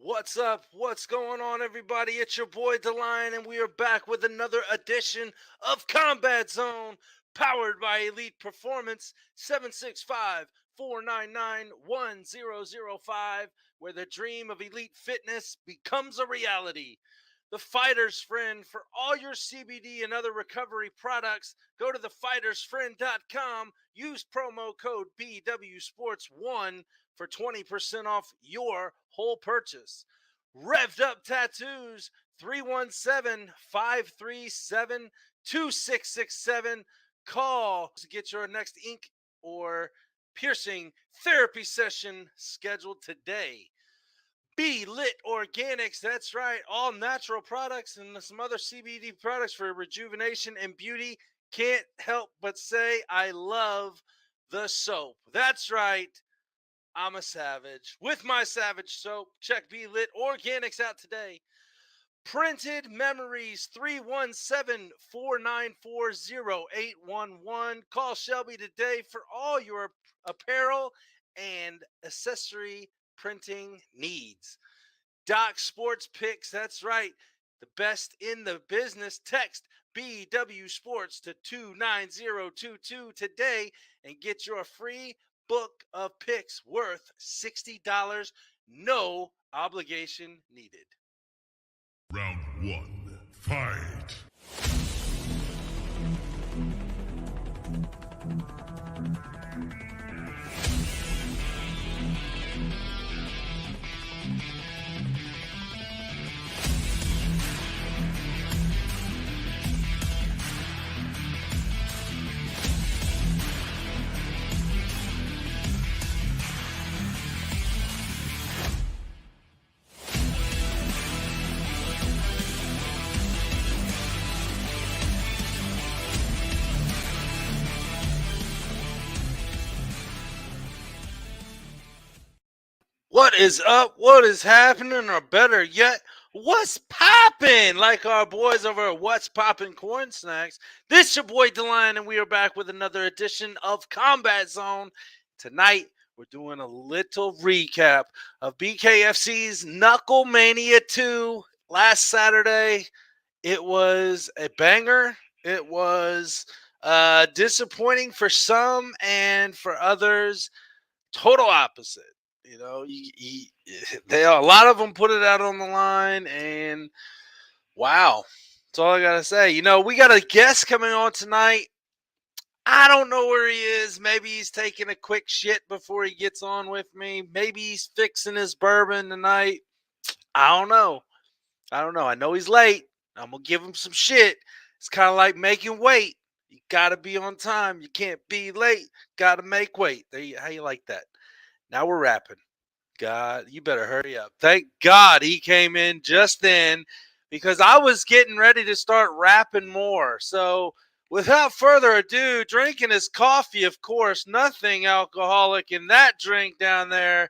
What's up? What's going on, everybody? It's your boy DaLion, and we are back with another edition of Combat Zone, powered by Elite Performance 765-499-1005, where the dream of elite fitness becomes a reality. The Fighter's Friend for all your CBD and other recovery products. Go to thefightersfriend.com. Use promo code BWSPORTS1 for 20% off your whole purchase. Revved Up Tattoos, 317-537-2667. Call to get your next ink or piercing therapy session scheduled today. BeeLit Organics, that's right, all natural products and some other CBD products for rejuvenation and beauty. Can't help but say I love the soap. That's right, I'm a savage. With my savage soap, check BeeLit Organics out today. Printed Memories, 317-494-0811. Call Shelby today for all your apparel and accessory printing needs. Doc Sports Picks, that's right, the best in the business. Text BW Sports to 29022 today and get your free book of picks worth $60. No obligation needed. Round one, fight. What is up? What is happening? Or better yet, what's poppin'? Like our boys over at What's Poppin' Corn Snacks. This your boy DeLion, and we are back with another edition of Combat Zone. Tonight, we're doing a little recap of BKFC's Knucklemania 2 last Saturday. It was a banger. It was disappointing for some, and for others, total opposite. You know, a lot of them put it out on the line, and wow, that's all I gotta say. You know, we got a guest coming on tonight. I don't know where he is. Maybe he's taking a quick shit before he gets on with me. Maybe he's fixing his bourbon tonight. I don't know. I know he's late. I'm gonna give him some shit. It's kind of like making weight. You gotta be on time. You can't be late. Gotta make weight. How you like that? Now we're rapping. God, you better hurry up. Thank God he came in just then, because I was getting ready to start rapping more. So without further ado, drinking his coffee, of course, nothing alcoholic in that drink down there,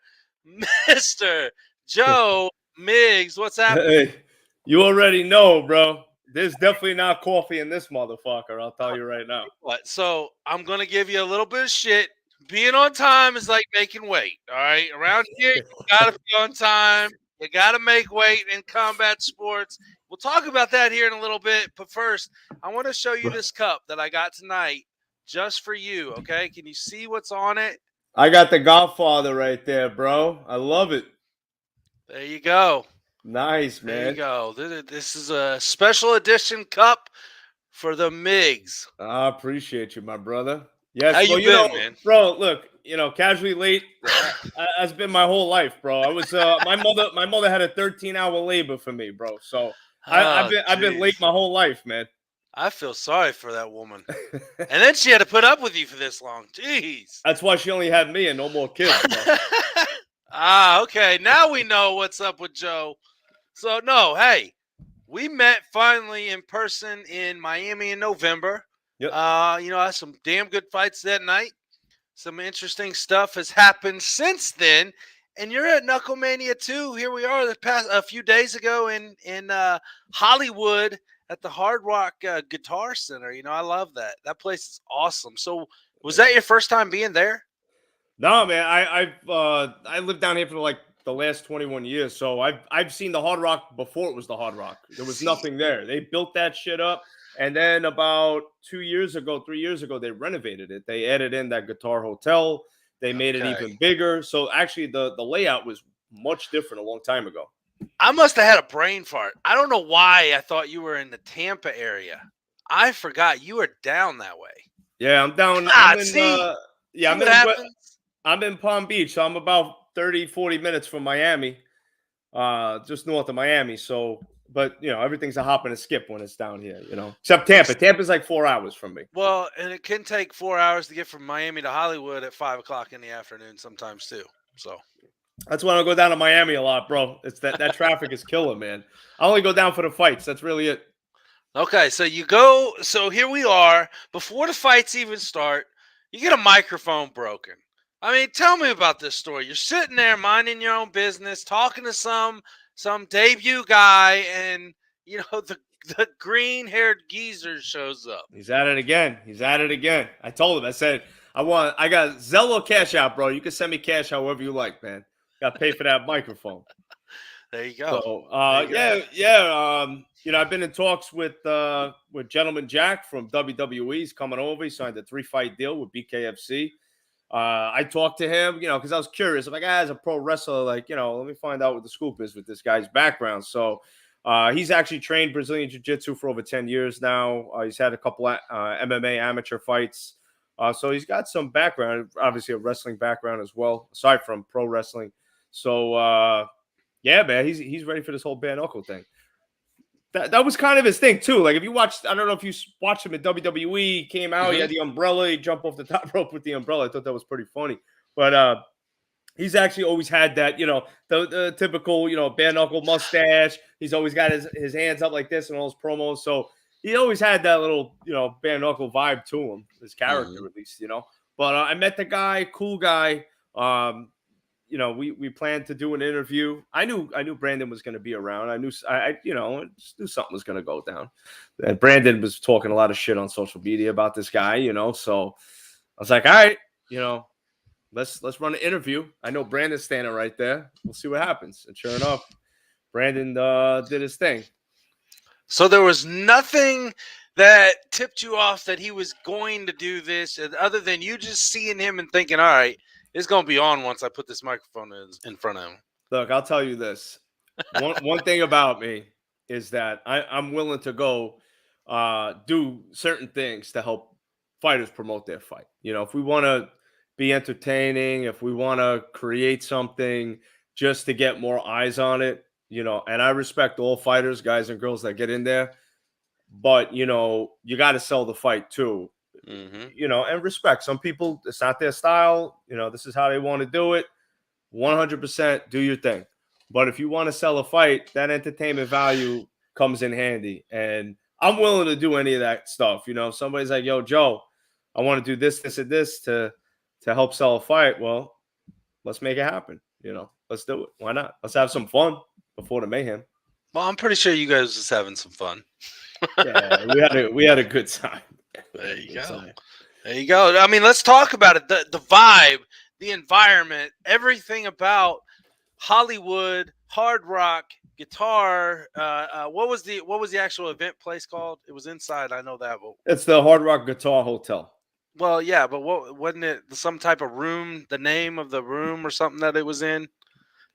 Mr. Joe Migz. What's happening? Hey, you already know, bro. There's definitely not coffee in this motherfucker. I'll tell you right now. What? So I'm going to give you a little bit of shit. Being on time is like making weight. All right. Around here, you got to be on time. You got to make weight in combat sports. We'll talk about that here in a little bit. But first, I want to show you this cup that I got tonight just for you. Okay. Can you see what's on it? I got the Godfather right there, bro. I love it. There you go. Nice, man. There you go. This is a special edition cup for the Migz. I appreciate you, my brother. Yes, How well, you been, man? Bro, look, casually late has been my whole life, bro. I was my mother had a 13-hour labor for me, bro. So I've been late my whole life, man. I feel sorry for that woman. And then she had to put up with you for this long. Jeez. That's why she only had me and no more kids, bro. Okay. Now we know what's up with Joe. So, no, hey, we met finally in person in Miami in November. Yep. I had some damn good fights that night. Some interesting stuff has happened since then. And you're at Knucklemania 2. Here we are a few days ago in Hollywood at the Hard Rock Guitar Center. I love that. That place is awesome. So was that your first time being there? No, man. I lived down here for like the last 21 years. So I've seen the Hard Rock before it was the Hard Rock. There was nothing there. They built that shit up. And then about 3 years ago, they renovated it. They added in that Guitar Hotel. They made it even bigger. So actually the layout was much different a long time ago. I must have had a brain fart. I don't know why I thought you were in the Tampa area. I forgot you were down that way. Yeah, I'm down. God, I'm in Palm Beach. So I'm about 30, 40 minutes from Miami, just north of Miami. So, but, everything's a hop and a skip when it's down here, except Tampa. Tampa's like 4 hours from me. Well, and it can take 4 hours to get from Miami to Hollywood at 5 o'clock in the afternoon sometimes too. So that's why I go down to Miami a lot, bro. It's that traffic is killer, man. I only go down for the fights. That's really it. Okay, so you go. So here we are. Before the fights even start, you get a microphone broken. I mean, tell me about this story. You're sitting there minding your own business, talking to some debut guy, and the green-haired geezer shows up. He's at it again. I told him. I said, I got Zello cash out, bro. You can send me cash however you like, man. Got to pay for that microphone. There you go. So, I've been in talks with Gentleman Jack from WWE. He's coming over. He signed a 3-fight deal with BKFC. I talked to him, because I was curious. I'm like, as a pro wrestler, let me find out what the scoop is with this guy's background. So he's actually trained Brazilian Jiu-Jitsu for over 10 years now. He's had a couple MMA amateur fights. So he's got some background, obviously a wrestling background as well, aside from pro wrestling. So, yeah, man, he's ready for this whole bare knuckle thing. That was kind of his thing, too. Like, if you watched, I don't know if you watched him at WWE, he came out, he had the umbrella, he jumped off the top rope with the umbrella. I thought that was pretty funny. But he's actually always had that, the typical, bare knuckle mustache. He's always got his hands up like this in all his promos. So he always had that little, bare knuckle vibe to him, his character at least, But I met the guy, cool guy. We planned to do an interview. I knew Brandon was going to be around. I just knew something was going to go down. And Brandon was talking a lot of shit on social media about this guy, So I was like, all right, let's run an interview. I know Brandon's standing right there. We'll see what happens. And sure enough, Brandon did his thing. So there was nothing that tipped you off that he was going to do this, other than you just seeing him and thinking, all right, it's going to be on once I put this microphone in front of him. Look, I'll tell you this. One thing about me is that I'm willing to go do certain things to help fighters promote their fight. If we want to be entertaining, if we want to create something just to get more eyes on it, and I respect all fighters, guys and girls that get in there, but, you got to sell the fight too. And respect. Some people, it's not their style. This is how they want to do it. 100% do your thing. But if you want to sell a fight, that entertainment value comes in handy. And I'm willing to do any of that stuff. Somebody's like, yo, Joe, I want to do this, this, and this to help sell a fight. Well, let's make it happen. Let's do it. Why not? Let's have some fun before the mayhem. Well, I'm pretty sure you guys was having some fun. Yeah, we had a good time. There you go. There you go. I mean, let's talk about it. The vibe, the environment, everything about Hollywood, hard rock, guitar. What was the actual event place called? It was inside. I know that. But it's the Hard Rock Guitar Hotel. Well, yeah, but wasn't it some type of room? The name of the room or something that it was in?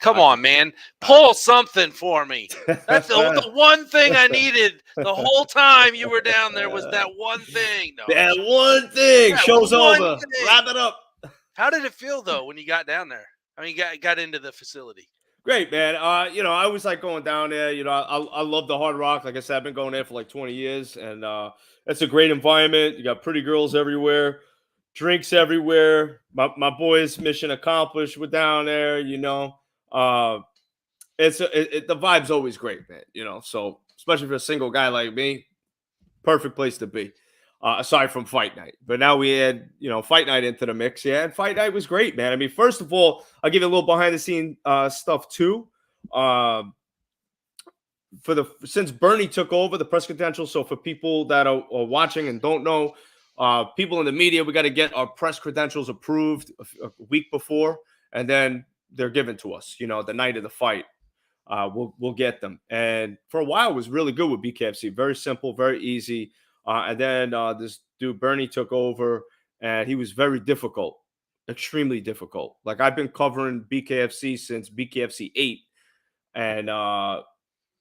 Come on, man. Pull something for me. That's the one thing I needed the whole time you were down there was that one thing. No, that one thing. Show's over. Wrap it up. How did it feel, though, when you got down there? I mean, got into the facility. Great, man. I always like going down there. I love the Hard Rock. Like I said, I've been going there for like 20 years. And it's a great environment. You got pretty girls everywhere. Drinks everywhere. My boys, mission accomplished. We're down there, the vibe's always great, man. So especially for a single guy like me, perfect place to be. Aside from fight night, but now we add fight night into the mix. Yeah, and fight night was great, man. I mean, first of all, I'll give you a little behind the scene stuff too. Since Bernie took over the press credentials, so for people that are watching and don't know, people in the media, we got to get our press credentials approved a week before, and then they're given to us. The night of the fight, we'll get them. And for a while, it was really good with BKFC. Very simple, very easy. And then this dude Bernie took over, and he was very difficult, extremely difficult. Like I've been covering BKFC since BKFC 8, and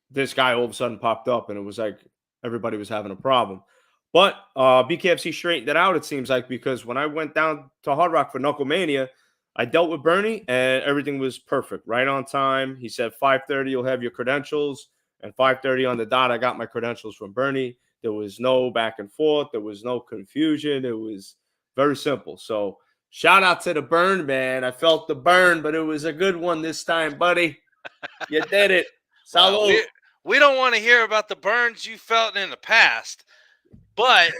this guy all of a sudden popped up, and it was like everybody was having a problem. But BKFC straightened it out, it seems like, because when I went down to Hard Rock for Knucklemania, I dealt with Bernie, and everything was perfect, right on time. He said 5:30, you'll have your credentials, and 5:30 on the dot, I got my credentials from Bernie. There was no back and forth. There was no confusion. It was very simple. So shout out to the burn, man. I felt the burn, but it was a good one this time, buddy. You did it. Salud. We don't want to hear about the burns you felt in the past, but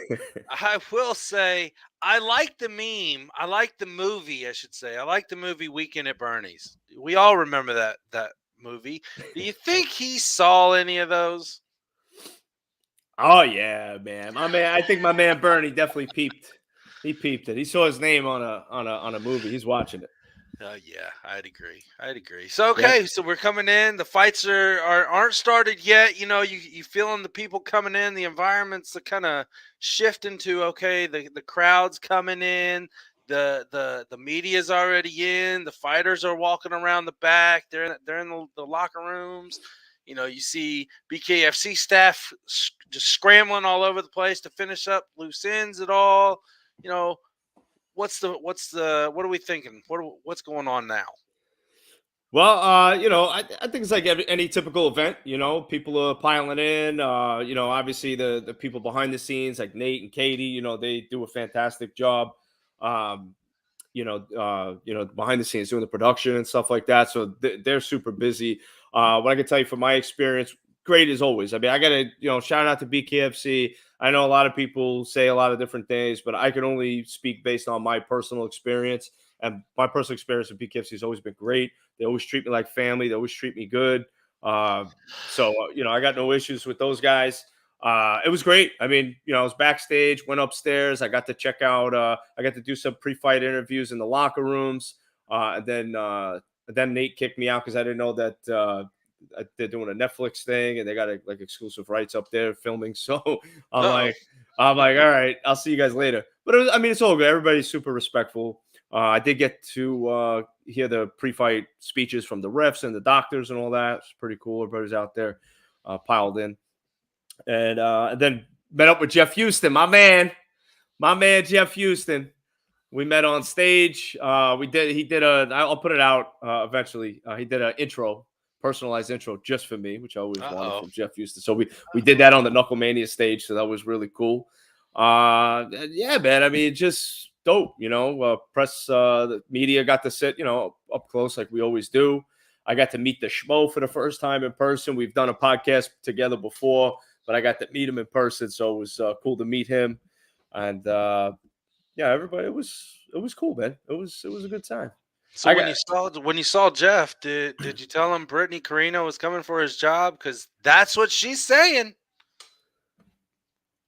I will say I like the meme. I like the movie, I should say. I like the movie Weekend at Bernie's. We all remember that movie. Do you think he saw any of those? Oh yeah, man. I think my man Bernie definitely peeped. He peeped it. He saw his name on a movie. He's watching it. Yeah, I'd agree. So okay, so we're coming in. The fights aren't started yet. You feeling the people coming in. The environment's kind of shifting to okay. The crowd's coming in. The media's already in. The fighters are walking around the back. They're in the locker rooms. You see BKFC staff just scrambling all over the place to finish up loose ends at all. What are we thinking? What's going on now? Well, I think it's like any typical event. People are piling in. Obviously the people behind the scenes, like Nate and Katie, they do a fantastic job. Behind the scenes doing the production and stuff like that. So they're super busy. What I can tell you from my experience, great as always. I mean, I got to, shout out to BKFC. I know a lot of people say a lot of different things, but I can only speak based on my personal experience. And my personal experience with BKFC has always been great. They always treat me like family. They always treat me good. I got no issues with those guys. It was great. I mean, I was backstage, went upstairs. I got to check out, I got to do some pre-fight interviews in the locker rooms. And then Nate kicked me out because I didn't know that they're doing a Netflix thing and they got like exclusive rights up there filming. So I'm like, all right, I'll see you guys later. But it's all good. Everybody's super respectful. I did get to hear the pre-fight speeches from the refs and the doctors and all that. It's pretty cool. Everybody's out there piled in. And then met up with Jeff Houston, my man Jeff Houston. We met on stage. I'll put it out eventually. He did an personalized intro just for me, which I always wanted from Jeff Houston. So we did that on the Knucklemania stage. So that was really cool. Yeah, man. I mean, just dope, press, the media got to sit, up close like we always do. I got to meet the Schmo for the first time in person. We've done a podcast together before, but I got to meet him in person. So it was cool to meet him. And, yeah, everybody, it was cool, man. It was a good time. So when you saw Jeff, did you tell him Brittany Carino was coming for his job? Because that's what she's saying.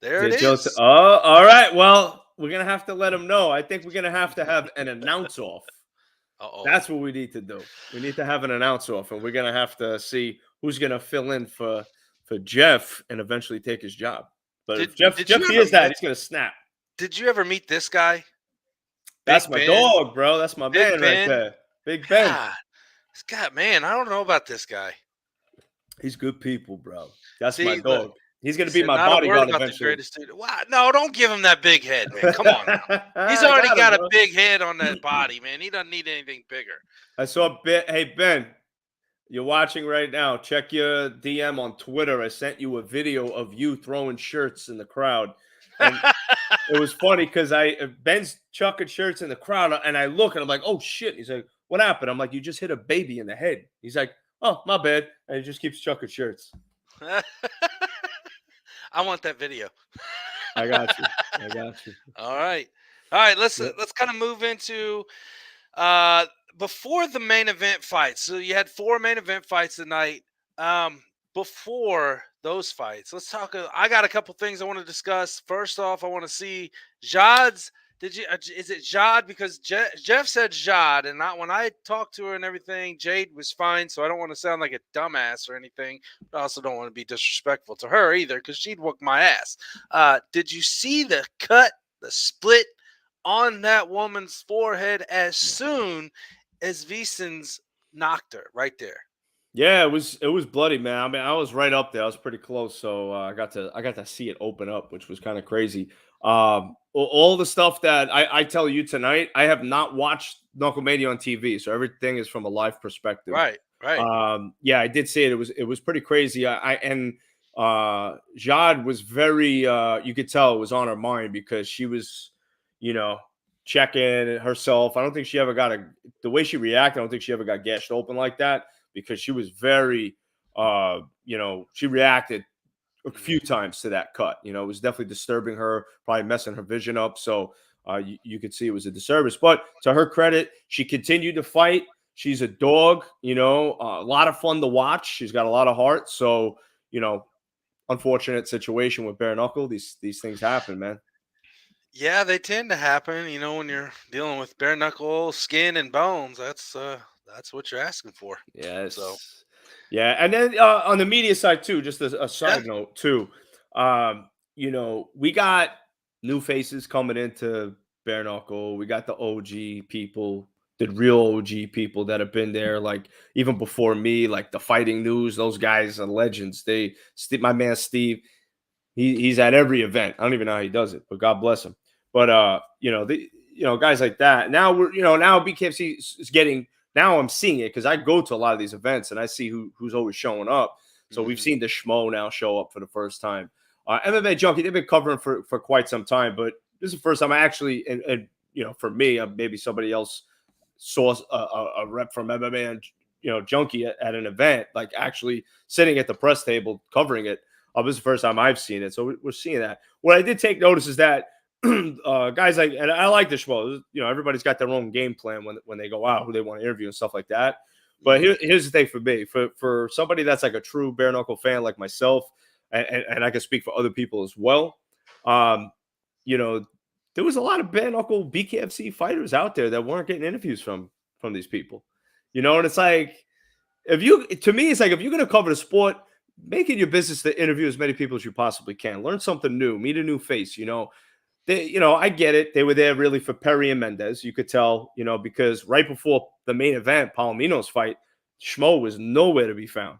There it is. All right. Well, we're gonna have to let him know. I think we're gonna have an announce off. That's what we need to do. We need to have an announce off, and we're gonna have to see who's gonna fill in for Jeff and eventually take his job. But if Jeff hears that, he's gonna snap. Did you ever meet this guy? That's my dog, bro. That's my man right there. Big Ben. This guy, man, I don't know about this guy. He's good people, bro. That's my dog. He's going to be my bodyguard eventually. Wow, no, don't give him that big head, man. Come on now. He's already got a big head on that body, man. He doesn't need anything bigger. I saw Hey, Ben, you're watching right now. Check your DM on Twitter. I sent you a video of you throwing shirts in the crowd. And it was funny because Ben's chucking shirts in the crowd, and I look and I'm like, oh shit. He's like, what happened? I'm like, you just hit a baby in the head. He's like, oh, my bad. And he just keeps chucking shirts. I want that video. I got you. All right. Let's kind of move into before the main event fights. So you had 4 main event fights tonight. Before those fights, let's talk. I got a couple things I want to discuss. First off, I want to see Jad's. Did you? Is it Jade? Because Jeff said Jade, and when I talked to her and everything, Jade was fine. So I don't want to sound like a dumbass or anything. But I also don't want to be disrespectful to her either, because she'd whoop my ass. Did you see the cut, the split on that woman's forehead as soon as Visens knocked her right there? Yeah, it was bloody, man. I mean, I was right up there. I was pretty close, so I got to see it open up, which was kind of crazy. All the stuff that I tell you tonight, I have not watched Knucklemania on TV, so everything is from a live perspective. Right. Yeah, I did see it. It was pretty crazy. Jade was very. You could tell it was on her mind because she was, checking herself. I don't think she ever got the way she reacted. I don't think she ever got gashed open like that, because she was very, she reacted a few times to that cut. It was definitely disturbing her, probably messing her vision up. So you could see it was a disturbance. But to her credit, she continued to fight. She's a dog, a lot of fun to watch. She's got a lot of heart. So, unfortunate situation with bare knuckle. These things happen, man. Yeah, they tend to happen. When you're dealing with bare knuckle, skin, and bones, that's what you're asking for. Yes. So. Yeah, and then on the media side too, just a side note too, we got new faces coming into bare knuckle. We got the OG people, the real OG people that have been there, like even before me, like the Fighting News. Those guys are legends. My man Steve, he's at every event. I don't even know how he does it, but God bless him. But guys like that. Now now BKFC is getting. Now I'm seeing it because I go to a lot of these events and I see who's always showing up. So we've seen the Schmo now show up for the first time. MMA Junkie, they've been covering for quite some time, but this is the first time I actually, and for me, maybe somebody else saw a rep from MMA and Junkie at an event, like actually sitting at the press table covering it. This is the first time I've seen it, so we're seeing that. What I did take notice is that guys like, and I like the Schmo, everybody's got their own game plan when they go out, who they want to interview and stuff like that. But here's the thing for me, for somebody that's like a true bare knuckle fan like myself, and I can speak for other people as well. There was a lot of bare knuckle BKFC fighters out there that weren't getting interviews from these people. And it's like, to me, it's like, if you're going to cover the sport, make it your business to interview as many people as you possibly can. Learn something new, meet a new face, I get it. They were there really for Perry and Mendez. You could tell, because right before the main event, Palomino's fight, Schmo was nowhere to be found.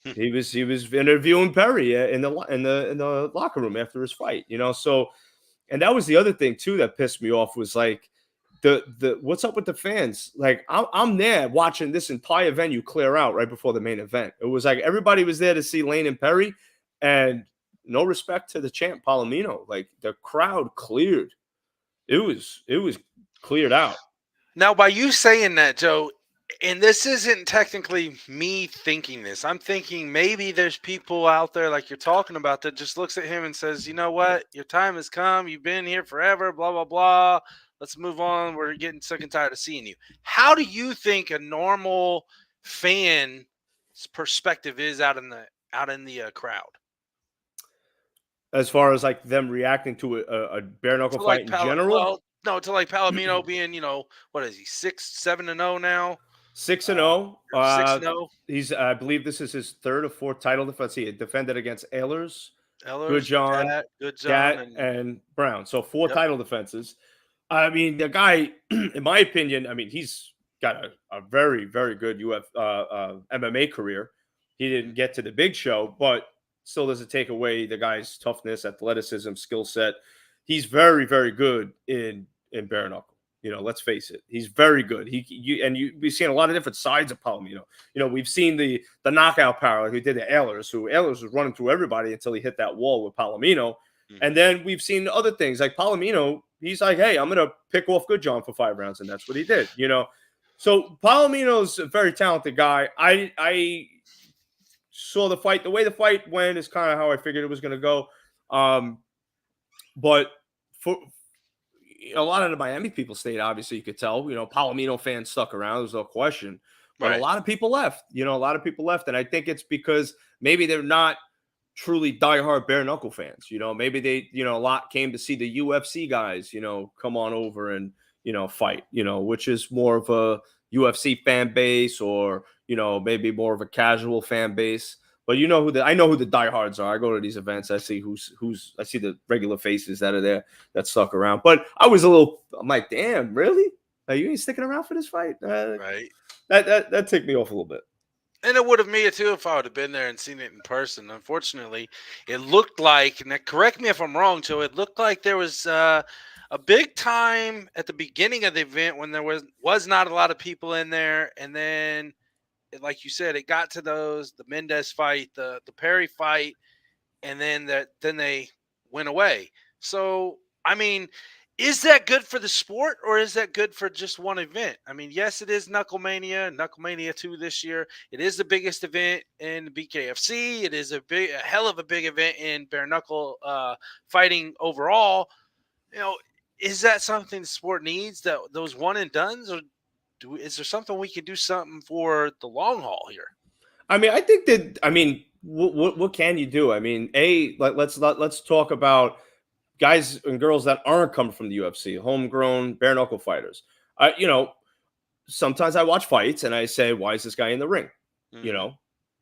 He was interviewing Perry in the locker room after his fight. So, and that was the other thing too that pissed me off, was like the what's up with the fans? Like I'm there watching this entire venue clear out right before the main event. It was like everybody was there to see Lane and Perry, and no respect to the champ Palomino. Like the crowd cleared. It was cleared out. Now, by you saying that, Joe, and this isn't technically me thinking this, I'm thinking maybe there's people out there like you're talking about that just looks at him and says, you know what, your time has come. You've been here forever, blah, blah, blah. Let's move on. We're getting sick and tired of seeing you. How do you think a normal fan's perspective is out in the crowd? As far as like them reacting to a bare knuckle fight in general? Well, no, to like Palomino being, what is he, 6-7-0 now? 6-0. 6-0. He's, I believe this is his third or fourth title defense. He had defended against Ehlers, Goodjohn, and Brown. So 4 title defenses. I mean, the guy, in my opinion, he's got a very, very good MMA career. He didn't get to the big show, but still doesn't take away the guy's toughness, athleticism, skill set. He's very, very good in bare knuckle. Let's face it, he's very good. We've seen a lot of different sides of Palomino. We've seen the knockout power, like we did to Ehlers, who Ehlers was running through everybody until he hit that wall with Palomino. And then we've seen other things like Palomino. He's like, hey, I'm gonna pick off Goodjohn for 5 rounds, and that's what he did. So Palomino's a very talented guy. I saw the fight. The way the fight went is kind of how I figured it was going to go. But for a lot of the Miami people stayed, obviously, you could tell. Palomino fans stuck around. There's no question. But a lot of people left. And I think it's because maybe they're not truly diehard bare knuckle fans. You know, maybe they, you know, a lot came to see the UFC guys, you know, come on over and, you know, fight, you know, which is more of a UFC fan base, or, you know, maybe more of a casual fan base. But you know I know who the diehards are. I go to these events. I see I see the regular faces that are there that stuck around. But I'm like, damn, really? Like, you ain't sticking around for this fight? Right. That ticked me off a little bit. And it would have me too if I would have been there and seen it in person. Unfortunately, it looked like, and correct me if I'm wrong, Joe, it looked like there was a big time at the beginning of the event when there was not a lot of people in there. And then, like you said, it got to the Mendez fight, the Perry fight, and then they went away. So, I mean, is that good for the sport, or is that good for just one event? I mean, yes, it is Knucklemania 2 this year. It is the biggest event in the BKFC. It is a hell of a big event in bare knuckle fighting overall. You know, is that something the sport needs, that those one and dones, or is there something we can do something for the long haul here? I mean, I think that, I mean, what can you do? I mean, let's talk about guys and girls that aren't coming from the UFC, homegrown bare knuckle fighters. You know, sometimes I watch fights and I say, why is this guy in the ring? Mm-hmm. You know,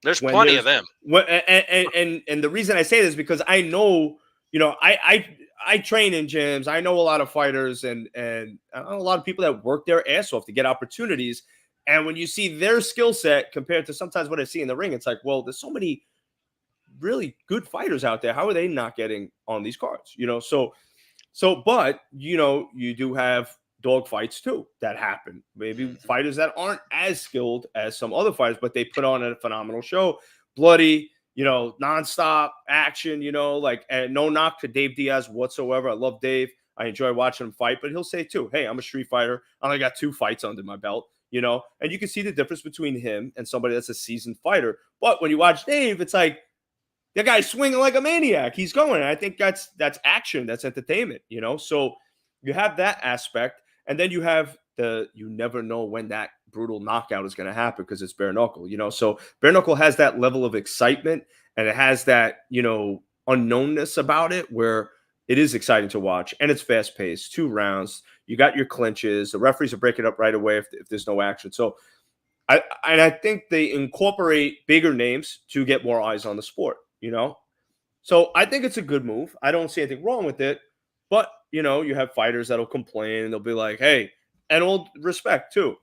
there's plenty of them. And the reason I say this is because I know, you know, I train in gyms. I know a lot of fighters and I know a lot of people that work their ass off to get opportunities. And when you see their skill set compared to sometimes what I see in the ring, it's like, well, there's so many really good fighters out there. How are they not getting on these cards? You know, but you know, you do have dog fights too that happen. Maybe fighters that aren't as skilled as some other fighters, but they put on a phenomenal show, bloody, you know, nonstop action, you know, like, and no knock to Dave Diaz whatsoever. I love Dave. I enjoy watching him fight, but he'll say too, hey, I'm a street fighter. I only got 2 fights under my belt, you know, and you can see the difference between him and somebody that's a seasoned fighter. But when you watch Dave, it's like, the guy's swinging like a maniac. He's going. And I think that's action. That's entertainment, you know? So you have that aspect. And then you have you never know when that brutal knockout is going to happen because it's bare knuckle, you know? So bare knuckle has that level of excitement, and it has that, you know, unknownness about it where it is exciting to watch, and it's fast paced. 2 rounds. You got your clinches. The referees will break it up right away if there's no action. So I think they incorporate bigger names to get more eyes on the sport. You know, so I think it's a good move. I don't see anything wrong with it, but you know, you have fighters that'll complain and they'll be like, "Hey," and all respect too,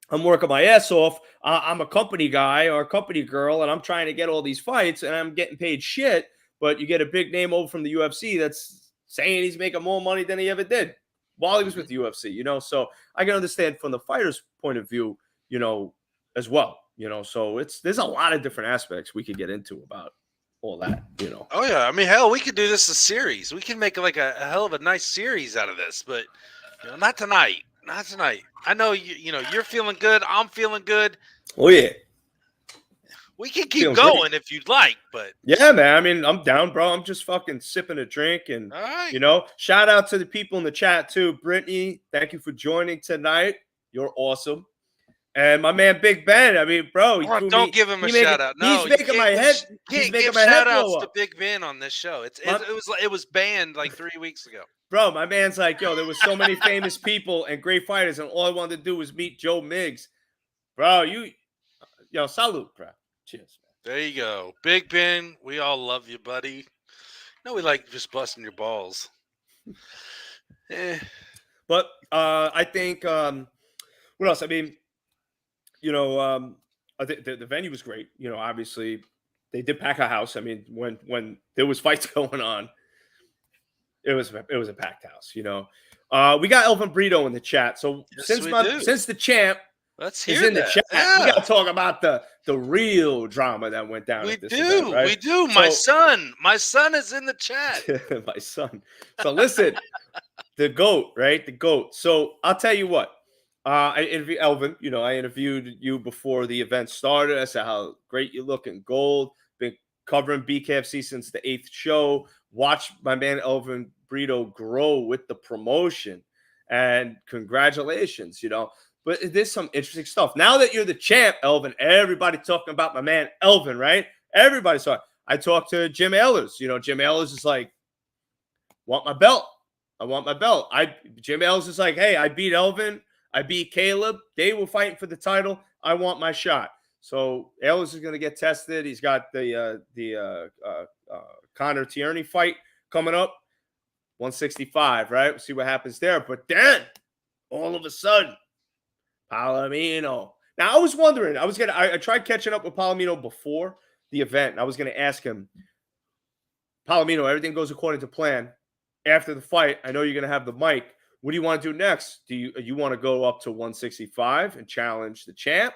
I'm working my ass off. I'm a company guy or a company girl, and I'm trying to get all these fights, and I'm getting paid shit. But you get a big name over from the UFC that's saying he's making more money than he ever did while he was with the UFC. You know, so I can understand from the fighter's point of view, you know, as well. You know, so there's a lot of different aspects we could get into about all that, you know. Oh yeah, I mean, hell, we could do this a series. We can make like a hell of a nice series out of this, but you know, not tonight. Not tonight. I know you know you're feeling good. I'm feeling good. Oh yeah, we can keep going if you'd like, but yeah, man. I mean, I'm down, bro. I'm just fucking sipping a drink, and you know, shout out to the people in the chat too. Brittany, thank you for joining tonight. You're awesome. And my man Big Ben, I mean, bro, don't give him a shout out. No, he's making my head. He's making my head blow up. To Big Ben on this show. It was banned like 3 weeks ago. Bro, my man's like, yo, there was so many famous people and great fighters, and all I wanted to do was meet Joe Migz. Bro, salute, bro. Cheers, man. There you go, Big Ben. We all love you, buddy. No, we like just busting your balls. But I think what else? I mean. You know, I think the venue was great. You know, obviously they did pack a house. I mean, when there was fights going on, it was a packed house. You know, we got Elvin Brito in the chat. So yes, since the champ is in the chat, we got to talk about the real drama that went down. We do. My son is in the chat. My son. So listen, the GOAT, right? The GOAT. So I'll tell you what. I interviewed Elvin. You know, I interviewed you before the event started. I said how great you look in gold. Been covering BKFC since the 8th show. Watch my man Elvin Brito grow with the promotion, and congratulations. You know, but there's some interesting stuff now that you're the champ, Elvin. Everybody talking about my man Elvin, right? Everybody's talking. I talked to Jim Ehlers. Jim Ehlers is like, want my belt. I want my belt. Jim Ehlers is like, hey, I beat Elvin. I beat Caleb. They were fighting for the title. I want my shot. So Ehlers is going to get tested. He's got the Conor Tierney fight coming up, 165, right? We'll see what happens there. But then, all of a sudden, Palomino. Now, I was wondering, I tried catching up with Palomino before the event. And I was going to ask him, Palomino, everything goes according to plan. After the fight, I know you're going to have the mic. What do you want to do next? Do you want to go up to 165 and challenge the champ?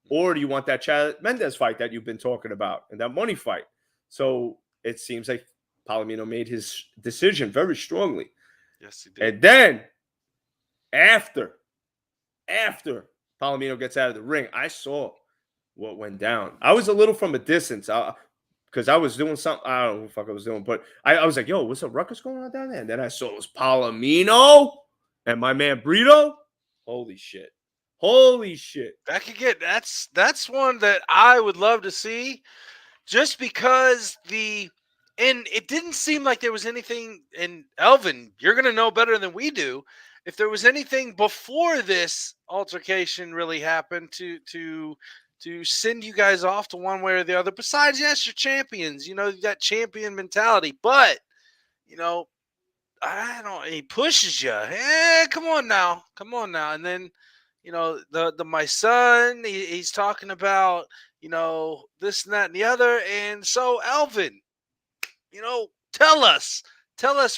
Or do you want that Chad Mendes fight that you've been talking about and that money fight? So it seems like Palomino made his decision very strongly. Yes, he did. And then after Palomino gets out of the ring, I saw what went down. I was a little from a distance because I was doing something. I don't know what the fuck I was doing, but I was like, yo, what's a ruckus going on down there? And then I saw it was Palomino and my man Brito. Holy shit. That could get that's one that I would love to see, just because and it didn't seem like there was anything. And Elvin, you're gonna know better than we do if there was anything before this altercation really happened to send you guys off to one way or the other. Besides, yes, you're champions. You got champion mentality, but I don't. He pushes you. Hey, come on now, and then. My son, he's talking about, this and that and the other. And so, Elvin, tell us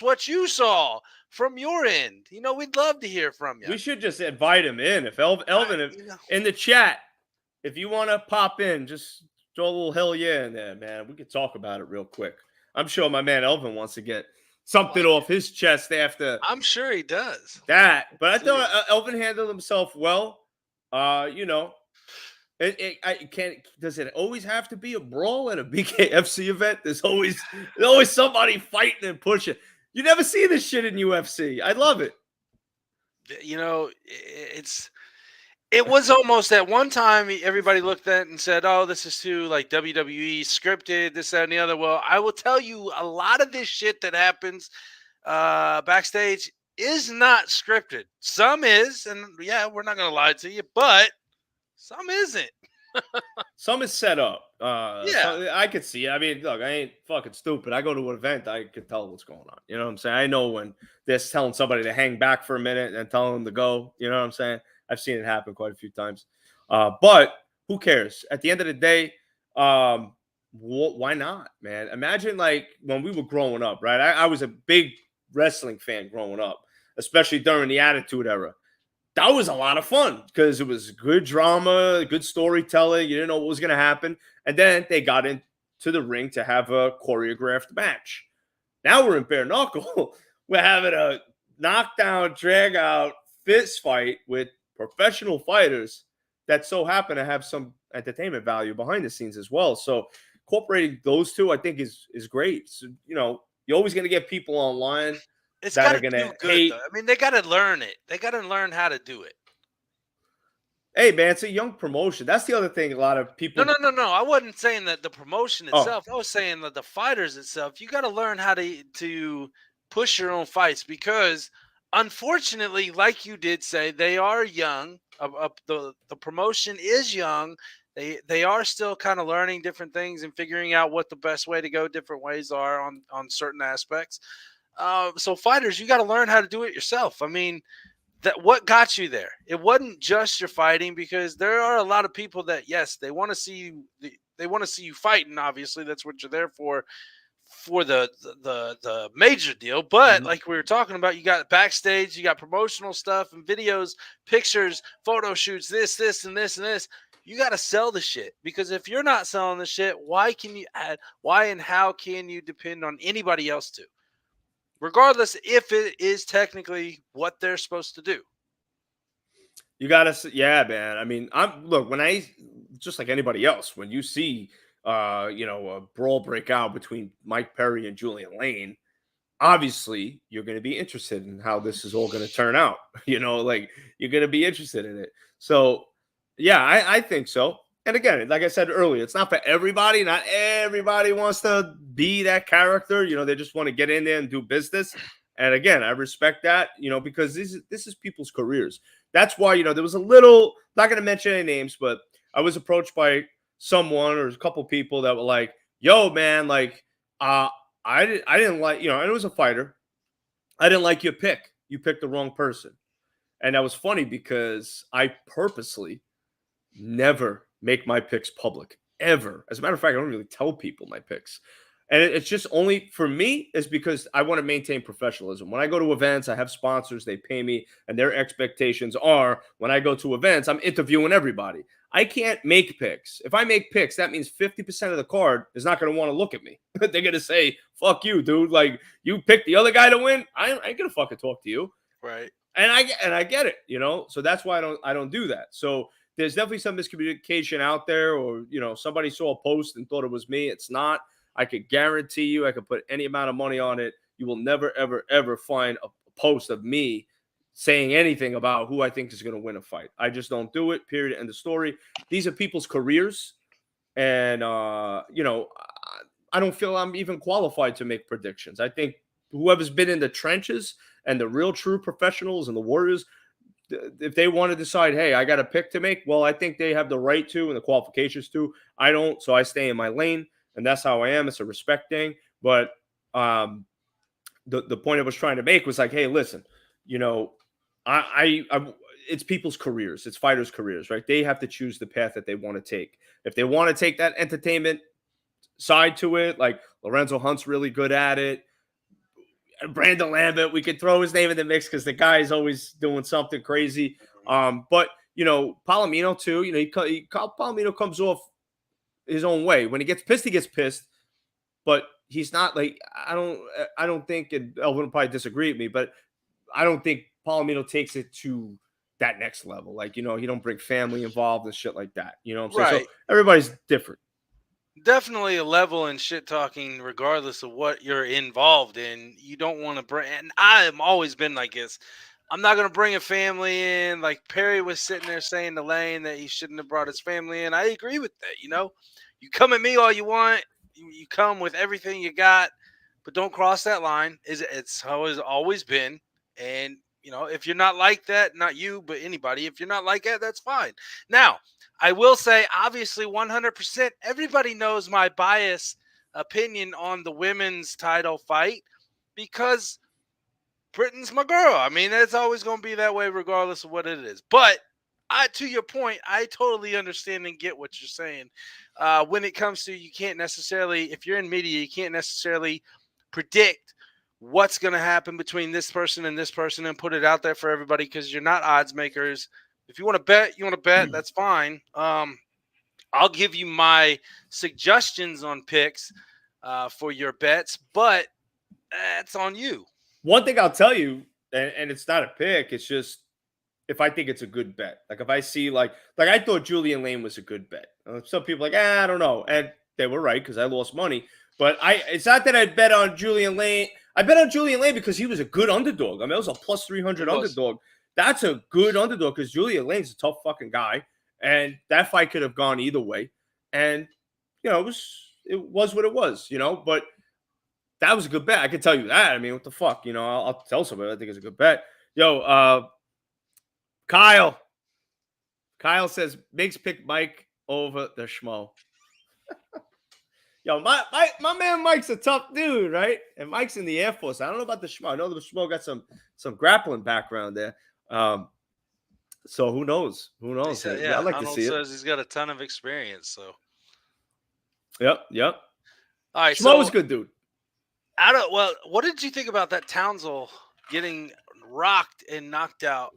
what you saw from your end. We'd love to hear from you. We should just invite him in. If Elvin, in the chat, if you want to pop in, just throw a little hell yeah in there, man. We could talk about it real quick. I'm sure my man Elvin wants to get something off his chest after. I'm sure he does that, but I thought Elvin handled himself well. Does it always have to be a brawl at a BKFC event? There's always somebody fighting and pushing. You never see this shit in UFC. I love it. It was almost at one time everybody looked at it and said, oh, this is too like WWE scripted, this, that, and the other. Well, I will tell you, a lot of this shit that happens backstage is not scripted. Some is, and yeah, we're not going to lie to you, but some isn't. Some is set up. Yeah. I could see it. I mean, look, I ain't fucking stupid. I go to an event, I could tell what's going on. You know what I'm saying? I know when they're telling somebody to hang back for a minute and telling them to go. You know what I'm saying? I've seen it happen quite a few times. But who cares? At the end of the day, why not, man? Imagine like when we were growing up, right? I was a big wrestling fan growing up, especially during the Attitude Era. That was a lot of fun because it was good drama, good storytelling. You didn't know what was going to happen. And then they got into the ring to have a choreographed match. Now we're in bare knuckle. We're having a knockdown, drag out fist fight with professional fighters that so happen to have some entertainment value behind the scenes as well. So incorporating those two, I think, is great. So, you're always going to get people online that are going to hate. Though. I mean, they got to learn it. They got to learn how to do it. Hey, man, it's a young promotion. That's the other thing. A lot of people. No. I wasn't saying that the promotion itself. I was saying that the fighters itself. You got to learn how to push your own fights because, unfortunately, like you did say, they are young. The promotion is young. They are still kind of learning different things and figuring out what the best way to go. Different ways are on certain aspects. So fighters, you got to learn how to do it yourself. I mean, what got you there? It wasn't just your fighting, because there are a lot of people that, yes, they want to see you. They want to see you fighting. Obviously, that's what you're there for the major deal. But like we were talking about, you got backstage, you got promotional stuff and videos, pictures, photo shoots, this, and this, and this. You got to sell the shit, because if you're not selling the shit, why and how can you depend on anybody else to? Regardless if it is technically what they're supposed to do. You gotta, yeah, man. I mean, when I, just like anybody else, when you see, a brawl break out between Mike Perry and Julian Lane, obviously you're going to be interested in how this is all going to turn out. You're going to be interested in it. So, yeah, I think so. And again, like I said earlier, it's not for everybody. Not everybody wants to be that character. They just want to get in there and do business. And again, I respect that, because this is people's careers. That's why, there was a little, not going to mention any names, but I was approached by someone or a couple people that were like, yo, man, like, I didn't like, and it was a fighter. I didn't like your pick. You picked the wrong person. And that was funny because I purposely never make my picks public, ever. As a matter of fact, I don't really tell people my picks. And it's just only for me is because I want to maintain professionalism. When I go to events, I have sponsors, they pay me, and their expectations are when I go to events, I'm interviewing everybody. I can't make picks. If I make picks, that means 50% of the card is not going to want to look at me. They're going to say, fuck you, dude. Like, you picked the other guy to win. I ain't going to fucking talk to you. Right. And I get it, So that's why I don't do that. So there's definitely some miscommunication out there, or somebody saw a post and thought it was me. It's not. I could guarantee you, I could put any amount of money on it. You will never, ever, ever find a post of me saying anything about who I think is going to win a fight. I just don't do it. Period. End of story. These are people's careers, and I don't feel I'm even qualified to make predictions. I think whoever's been in the trenches and the real true professionals and the warriors, if they want to decide, hey, I got a pick to make, well, I think they have the right to and the qualifications to. I don't, so I stay in my lane, and that's how I am. It's a respect thing. But the point I was trying to make was like, hey, listen, I it's people's careers, it's fighters' careers, right? They have to choose the path that they want to take. If they want to take that entertainment side to it, like Lorenzo Hunt's really good at it. Brandon Lambert, we could throw his name in the mix because the guy is always doing something crazy. But Palomino too. Palomino comes off his own way. When he gets pissed, he gets pissed. But he's not like I don't think, and Elvin will probably disagree with me, but I don't think Palomino takes it to that next level. Like he don't bring family involved and shit like that. You know what I'm saying? Right. So everybody's different. Definitely a level in shit talking, regardless of what you're involved in. You don't want to bring, and I have always been like this. I'm not going to bring a family in. Like Perry was sitting there saying to Lane that he shouldn't have brought his family in. I agree with that. You come at me all you want. You come with everything you got, but don't cross that line. It's how it's always been. And, if you're not like that, not you, but anybody, if you're not like that, that's fine. Now, I will say, obviously, 100%, everybody knows my bias opinion on the women's title fight because Britain's my girl. I mean, it's always going to be that way regardless of what it is. But to your point, I totally understand and get what you're saying. When it comes to, you can't necessarily, if you're in media, you can't necessarily predict what's going to happen between this person and put it out there for everybody because you're not odds makers. If you want to bet, that's fine. I'll give you my suggestions on picks for your bets, but that's on you. One thing I'll tell you, and it's not a pick, it's just if I think it's a good bet. Like if I see like I thought Julian Lane was a good bet. Some people are like, I don't know. And they were right because I lost money. But it's not that I bet on Julian Lane. I bet on Julian Lane because he was a good underdog. I mean, it was a plus 300 underdog. That's a good underdog because Julian Lane's a tough fucking guy. And that fight could have gone either way. And, it was what it was, But that was a good bet. I can tell you that. I mean, what the fuck? I'll tell somebody I think it's a good bet. Yo, Kyle. Kyle says, Migz pick Mike over the schmo. Yo, my man Mike's a tough dude, right? And Mike's in the Air Force. I don't know about the schmo. I know the schmo got some grappling background there. So who knows? Who knows? Yeah, I'd like Arnold to see says he's got a ton of experience. So. Yep. All right. Schmo was a good dude. What did you think about that Townsville getting rocked and knocked out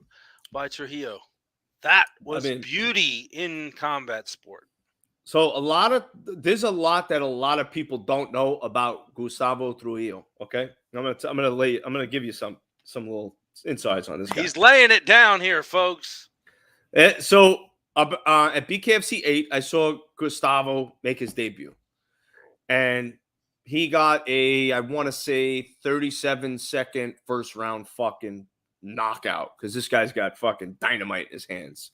by Trujillo? That was beauty in combat sport. So there's a lot that a lot of people don't know about Gustavo Trujillo. Okay, I'm gonna give you some little insights on this guy. He's laying it down here, folks. So at BKFC 8, I saw Gustavo make his debut, and he got I want to say 37-second first round fucking knockout because this guy's got fucking dynamite in his hands.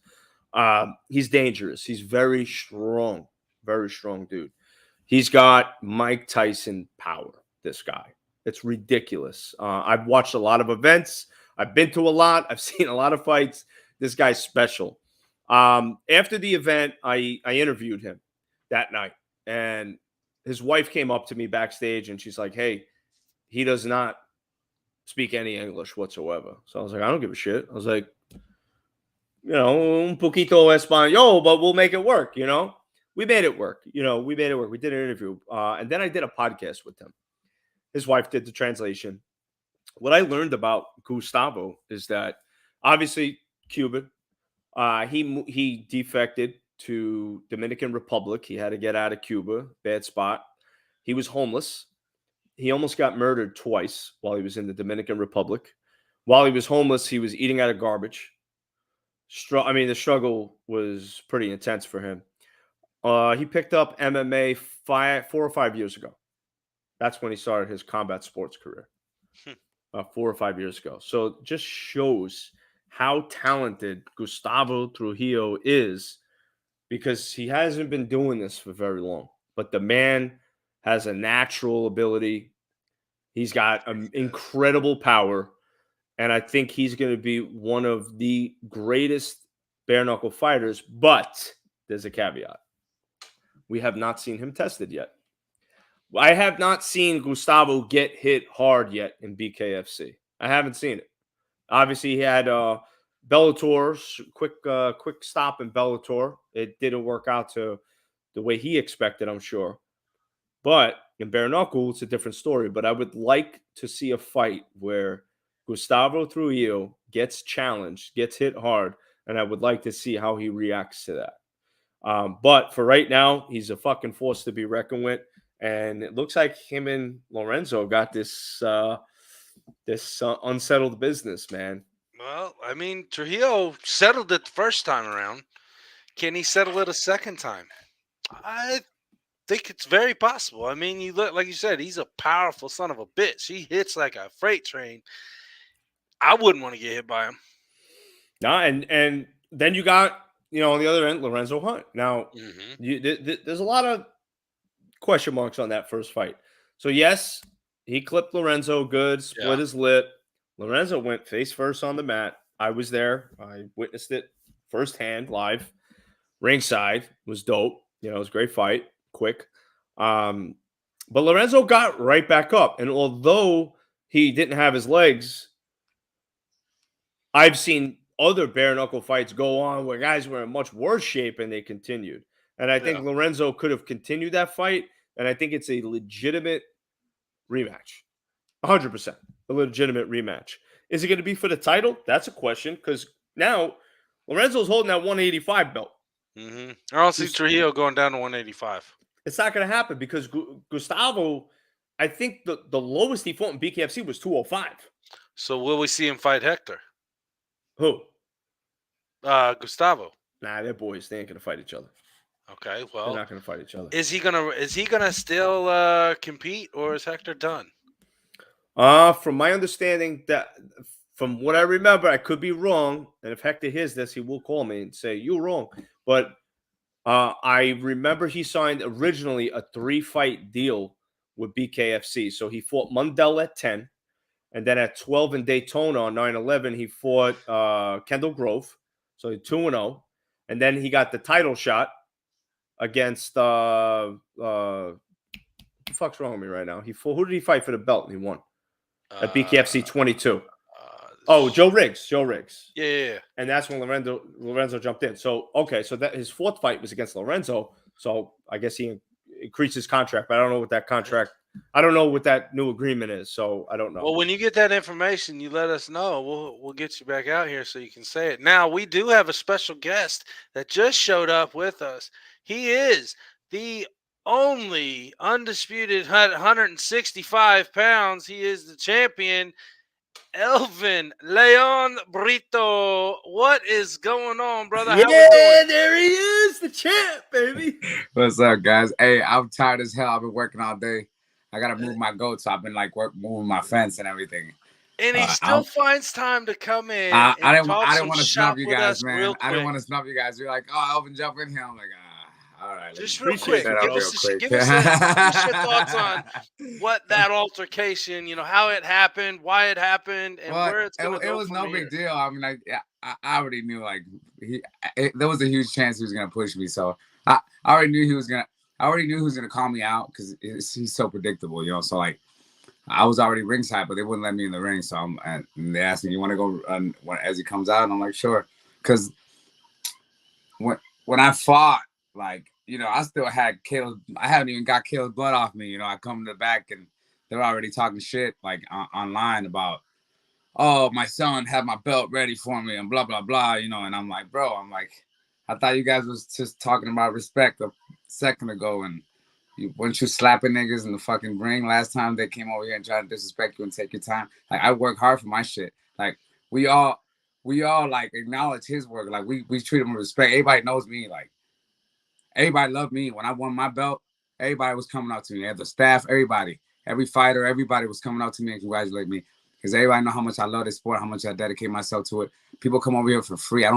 He's dangerous. He's very strong dude. He's got Mike Tyson power. This guy, it's ridiculous. I've watched a lot of events. I've been to a lot. I've seen a lot of fights. This guy's special. After the event, I interviewed him that night, and his wife came up to me backstage, and she's like, "Hey, he does not speak any English whatsoever." So I was like, "I don't give a shit." I was like, un poquito español, but we'll make it work. We made it work. We made it work. We did an interview, and then I did a podcast with him. His wife did the translation. What I learned about Gustavo is that obviously Cuban. He defected to Dominican Republic. He had to get out of Cuba. Bad spot. He was homeless. He almost got murdered twice while he was in the Dominican Republic. While he was homeless, he was eating out of garbage. The struggle was pretty intense for him. He picked up MMA 4 or 5 years ago. That's when he started his combat sports career. 4 or 5 years ago. So it just shows how talented Gustavo Trujillo is, because he hasn't been doing this for very long. But the man has a natural ability. He's got incredible power. And I think he's going to be one of the greatest bare knuckle fighters. But there's a caveat. We have not seen him tested yet. I have not seen Gustavo get hit hard yet in BKFC. I haven't seen it. Obviously, he had Bellator's quick stop in Bellator. It didn't work out to the way he expected, I'm sure. But in bare knuckle, it's a different story. But I would like to see a fight where Gustavo Trujillo gets challenged, gets hit hard, and I would like to see how he reacts to that. But for right now, he's a fucking force to be reckoned with. And it looks like him and Lorenzo got this unsettled business, man. Well, Trujillo settled it the first time around. Can he settle it a second time? I think it's very possible. You look, like you said, he's a powerful son of a bitch. He hits like a freight train. I wouldn't want to get hit by him. No, and then you got, on the other end, Lorenzo Hunt. Now, there's a lot of question marks on that first fight. So, yes, he clipped Lorenzo good, split his lip. Lorenzo went face first on the mat. I was there. I witnessed it firsthand, live. Ringside. Was dope. It was a great fight. Quick. But Lorenzo got right back up. And although he didn't have his legs, I've seen other bare knuckle fights go on where guys were in much worse shape and they continued. And I think Lorenzo could have continued that fight. And I think it's a legitimate rematch. 100%. A legitimate rematch. Is it going to be for the title? That's a question, because now Lorenzo's holding that 185 belt. I don't see Trujillo going down to 185. It's not going to happen because Gustavo, I think the lowest he fought in BKFC was 205. So will we see him fight Hector? Who? Gustavo. Nah, they're boys. They ain't going to fight each other. Okay, well, they're not going to fight each other. Is he gonna still compete, or is Hector done? From my understanding, from what I remember, I could be wrong. And if Hector hears this, he will call me and say, "You're wrong." But I remember he signed originally a 3-fight deal with BKFC. So he fought Mundell at 10. And then at 12 in Daytona on 9/11, he fought Kendall Grove. So 2-0. And then he got the title shot against what the fuck's wrong with me right now? Who did he fight for the belt? And he won at BKFC 22. Joe Riggs. Yeah. And that's when Lorenzo jumped in. So that his 4th fight was against Lorenzo. So I guess he increased his contract, but I don't know what that contract. I don't know what that new agreement is. So I don't know. Well, when you get that information, you let us know. We'll get you back out here so you can say it. Now, we do have a special guest that just showed up with us. He is the only undisputed 165 pounds. He is the champion, Elvin Leon Brito. What is going on, brother? How we doing? There he is, the champ, baby. What's up, guys? Hey, I'm tired as hell. I've been working all day. I gotta move my goats. So I've been moving my fence and everything. And he still finds time to come in I and didn't talk some want to shop snub you with guys, us man. real I didn't quick. want to snub you guys. You're like, oh, Elvin, jump in here. I'm like, all right. Just let me real quick, Appreciate you, shut up give bro. us quick. give us your thoughts on what that altercation, how it happened, why it happened, and Well, where it's going to it go was from no here. big deal. I mean, like, I already knew, like, there was a huge chance he was gonna push me. So I already knew he was gonna. I already knew he was gonna call me out because he's so predictable, So like, I was already ringside, but they wouldn't let me in the ring. So and they asked me, "You want to go as he comes out?" And I'm like, "Sure," because when I fought, like, I still had Caleb. I haven't even got Caleb's blood off me. I come to the back and they're already talking shit like online about, oh, my son had my belt ready for me and blah blah blah. And I'm like, bro, I thought you guys was just talking about respect a second ago, and weren't you slapping niggas in the fucking ring last time they came over here and tried to disrespect you and take your time? Like, I work hard for my shit. Like, we all like acknowledge his work. Like, we treat him with respect. Everybody knows me. Like, everybody loved me when I won my belt. Everybody was coming out to me. The staff, every fighter, everybody was coming out to me and congratulate me because everybody know how much I love this sport, how much I dedicate myself to it. People come over here for free.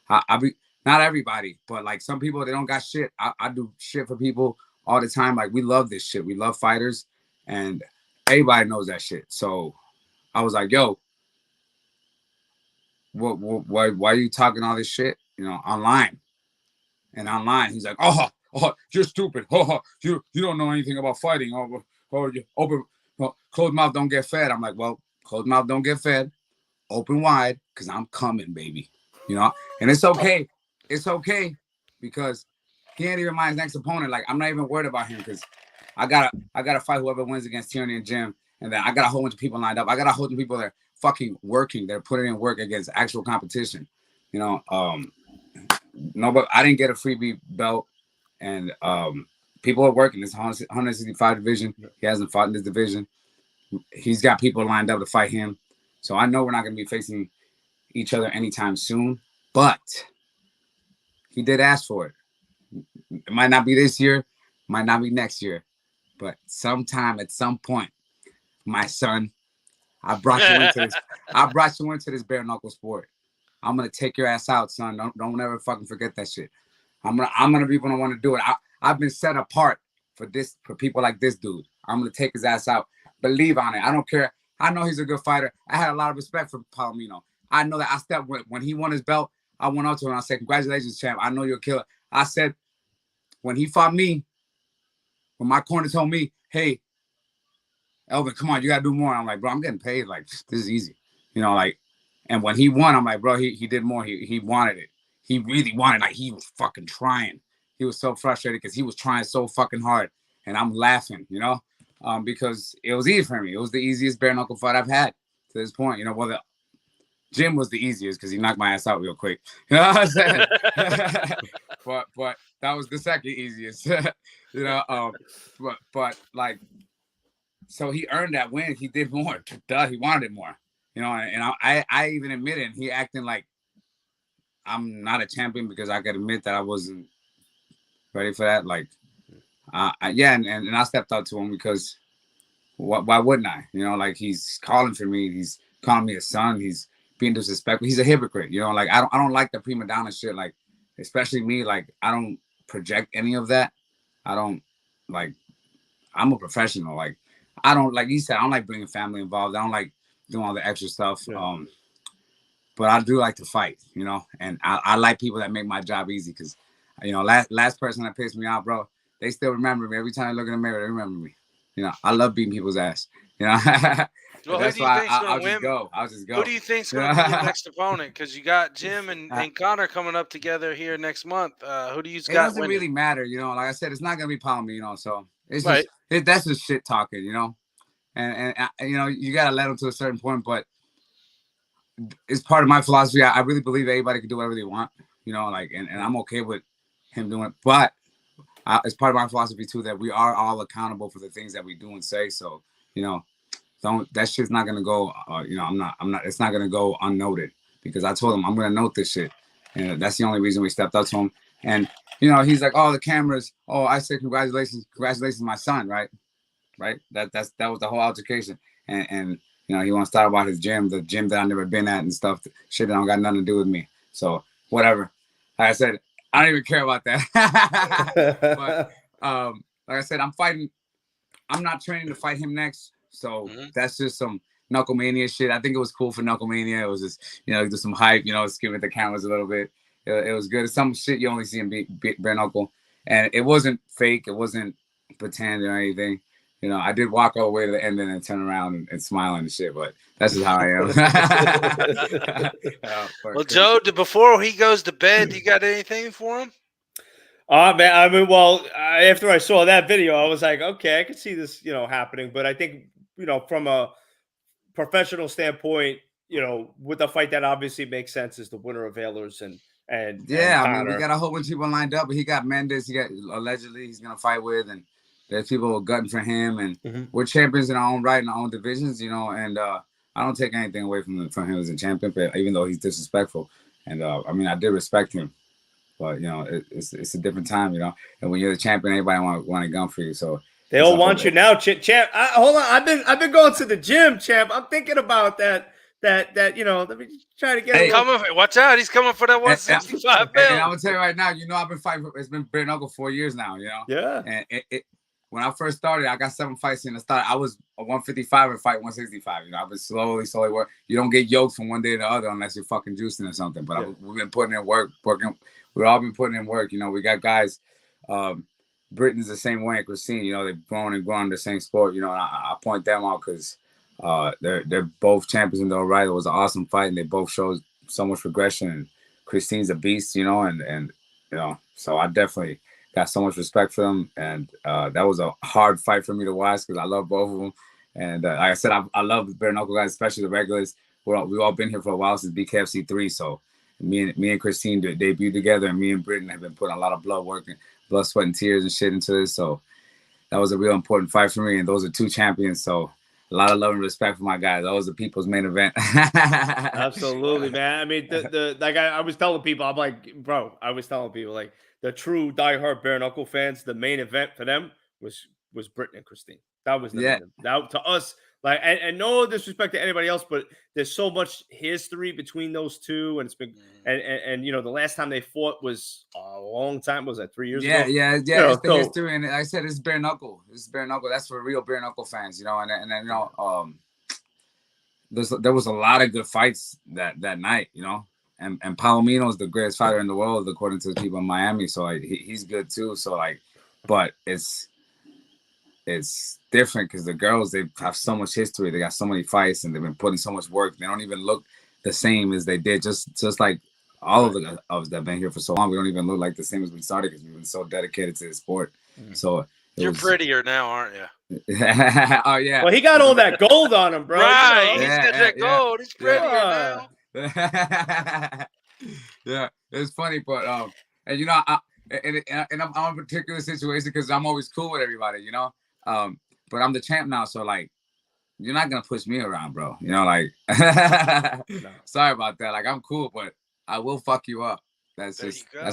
I be not everybody, but like some people, they don't got shit. I do shit for people all the time. Like, we love this shit. We love fighters, and everybody knows that shit. So I was like, yo, why are you talking all this shit, online? And online, he's like, oh, you're stupid. Oh, you don't know anything about fighting. You open, closed mouth don't get fed. I'm like, well, closed mouth don't get fed. Open wide, because I'm coming, baby. And it's okay. It's okay because he ain't even my next opponent. Like, I'm not even worried about him because I gotta fight whoever wins against Tyranny and Jim. And then I got a whole bunch of people lined up. I got a whole bunch of people that are fucking working. They're putting in work against actual competition. No, but I didn't get a freebie belt, and people are working. It's 165 division. He hasn't fought in this division. He's got people lined up to fight him. So I know we're not going to be facing each other anytime soon, but he did ask for it. It might not be this year, might not be next year, but sometime at some point, my son, I brought you into this bare knuckle sport. I'm gonna take your ass out, son. Don't ever fucking forget that shit. I'm gonna be the one to do it. I've been set apart for people like this dude. I'm gonna take his ass out. Believe on it. I don't care. I know he's a good fighter. I had a lot of respect for Palomino. I know that I stepped when he won his belt. I went up to him and I said, "Congratulations, champ. I know you're a killer." I said, when he fought me, when my corner told me, "Hey, Elvin, come on, you gotta do more." I'm like, bro, I'm getting paid. Like, this is easy, like. And when he won, I'm like, bro, he did more. He wanted it. He really wanted it. Like, he was fucking trying. He was so frustrated because he was trying so fucking hard. And I'm laughing, because it was easy for me. It was the easiest bare knuckle fight I've had to this point. Well, Jim was the easiest because he knocked my ass out real quick. You know what I'm saying? but that was the second easiest. But like, so he earned that win. He did more. Duh, he wanted it more. And I even admit it. And he acting like I'm not a champion because I could admit that I wasn't ready for that. Like, and I stepped up to him because why wouldn't I? Like, he's calling for me. He's calling me a son. He's being disrespectful. He's a hypocrite. Like, I don't like the prima donna shit. Like, especially me. Like, I don't project any of that. I don't like. I'm a professional. Like, I don't, like you said, I don't like bringing family involved. I don't like doing all the extra stuff. Yeah. But I do like to fight, and I like people that make my job easy because, last person that pissed me off, bro, they still remember me. Every time I look in the mirror, they remember me. I love beating people's ass. Well, that's why I'll just go. Who do you think's going to be your next opponent? Because you got Jim and Connor coming up together here next month. Who do you got? It doesn't really matter, Like I said, it's not going to be Palomino, so it's just that's just shit talking, And you got to let them to a certain point, but it's part of my philosophy. I really believe everybody can do whatever they want, like, and I'm okay with him doing it. But it's part of my philosophy too that we are all accountable for the things that we do and say. So, that shit's not gonna go. I'm not. It's not gonna go unnoted because I told him I'm gonna note this shit, and that's the only reason we stepped up to him. And he's like, "Oh, the cameras." Oh, I said, "Congratulations, my son." Right. That was the whole altercation, and You know, he wants to talk about his gym, the gym that I've never been at and stuff. Shit that don't got nothing to do with me. So whatever. Like I said, I don't even care about that. But like I said, I'm not training to fight him next. So that's just some Knucklemania shit. I think it was cool for Knucklemania. It was just, you know, just some hype, you know, skimming the cameras a little bit. It was good. It's some shit you only see in Bare Knuckle. And it wasn't fake. It wasn't pretend or anything. You know, I did walk all the way to the end and then turn around and smile and shit, but that's just how I am. Well, Joe, before he goes to bed, you got anything for him? Man, I mean, well, after I saw that video, I was like, okay, I could see this, you know, happening. But I think, you know, from a professional standpoint, you know, with the fight that obviously makes sense is the winner of Ehlers and yeah, and I mean, we got a whole bunch of people lined up, but he got Mendes. He got allegedly he's gonna fight with, and there's people gutting for him, and we're champions in our own right in our own divisions, you know. And I don't take anything away from him as a champion, but even though he's disrespectful, and I mean, I did respect him, but you know, it's a different time, you know. And when you're the champion, everybody want to gun for you, so. They all want you now, champ. Hold on, I've been going to the gym, champ. I'm thinking about that. You know, let me try to get. Hey, watch out! He's coming for that 165 belt. And I'm gonna tell you right now, you know, I've been fighting. It's been bare knuckle 4 years now. You know. Yeah. And when I first started, I got 7 fights in the start. I was a 155 and fight 165. You know, I've been slowly working. You don't get yoked from one day to the other unless you're fucking juicing or something. But we've been putting in work. We've all been putting in work. You know, we got guys. Britain's the same way, and Christine. You know, they've grown in the same sport. You know, and I point them out because. They're both champions in their own right. It was an awesome fight, and they both showed so much progression. And Christine's a beast, you know, and you know, so I definitely got so much respect for them. And that was a hard fight for me to watch because I love both of them. And like I said, I love the bare knuckle guys, especially the regulars. We've all been here for a while since BKFC 3. So me and Christine debuted together, and me and Britain have been putting a lot of blood, sweat, and tears and shit into this. So that was a real important fight for me. And those are 2 champions. So. A lot of love and respect for my guys. That was the people's main event. Absolutely, man. I mean, like I was telling people, I'm like, bro, I was telling people, like, the true diehard bare knuckle fans, the main event for them was Britain and Christine. That was that to us. Like, and no disrespect to anybody else, but there's so much history between those two, and it's been and you know, the last time they fought was a long time. Was that 3 years ago? Yeah. You know, it's the history, and like I said, it's bare knuckle. It's bare knuckle. That's for real bare knuckle fans, you know. And then you know, there was a lot of good fights that night, you know. And Palomino is the greatest fighter in the world according to the people in Miami, so like, he's good too. So like, but it's different because the girls, they have so much history. They got so many fights, and they've been putting so much work. They don't even look the same as they did. Just like all of us that have been here for so long, we don't even look like the same as we started because we've been so dedicated to the sport. So you're prettier now, aren't you? Oh yeah. Well, he got all that gold on him, bro. Right, You know? he's got that gold. He's prettier now. Yeah, it's funny, but and you know, I'm in a particular situation because I'm always cool with everybody, you know. But I'm the champ now, so like, you're not gonna push me around, bro. You know, like, sorry about that. Like, I'm cool, but I will fuck you up. That's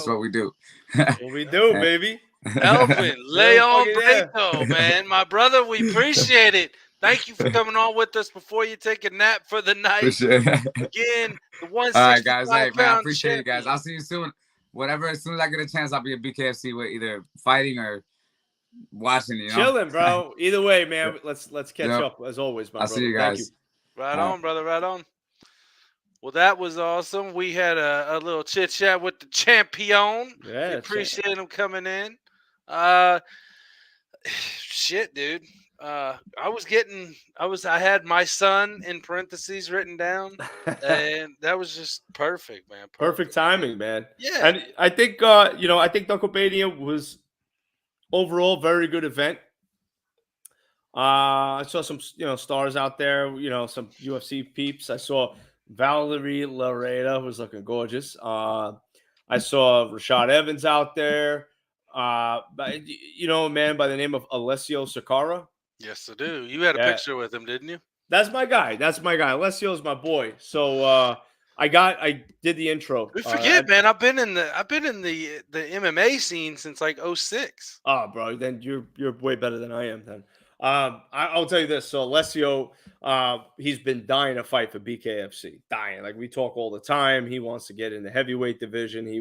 what we do. What we do, baby. Elvin, Leon Brito, man, my brother, we appreciate it. Thank you for coming on with us before you take a nap for the night. Again, the 165 All right, guys. Hey, man, I appreciate champion. you guys. I'll see you soon. Whatever, as soon as I get a chance, I'll be at BKFC with either fighting or watching. You know, chilling, bro. Either way, man. Let's catch up as always, my brother. I'll see you guys. Thank you. Right on, brother. Right on. Well, that was awesome. We had a little chit chat with the champion. Yeah, we appreciate him coming in. Shit, dude. I had my son in parentheses written down, and that was just perfect, man. Perfect timing, man. Yeah. And I think I think Knucklemania was overall very good event. I saw some stars out there, some UFC peeps. I saw Valerie Lareda, who was looking gorgeous. I saw Rashad Evans out there. A man by the name of Alessio Sakara. Yes, I do. You had a picture with him, didn't you? That's my guy. Alessio's my boy. So I did the intro. We forget, man. I've been in the MMA scene since like 06. Oh, bro, then you're way better than I am then. I'll tell you this. So Alessio, he's been dying to fight for BKFC. Dying. Like we talk all the time. He wants to get in the heavyweight division. He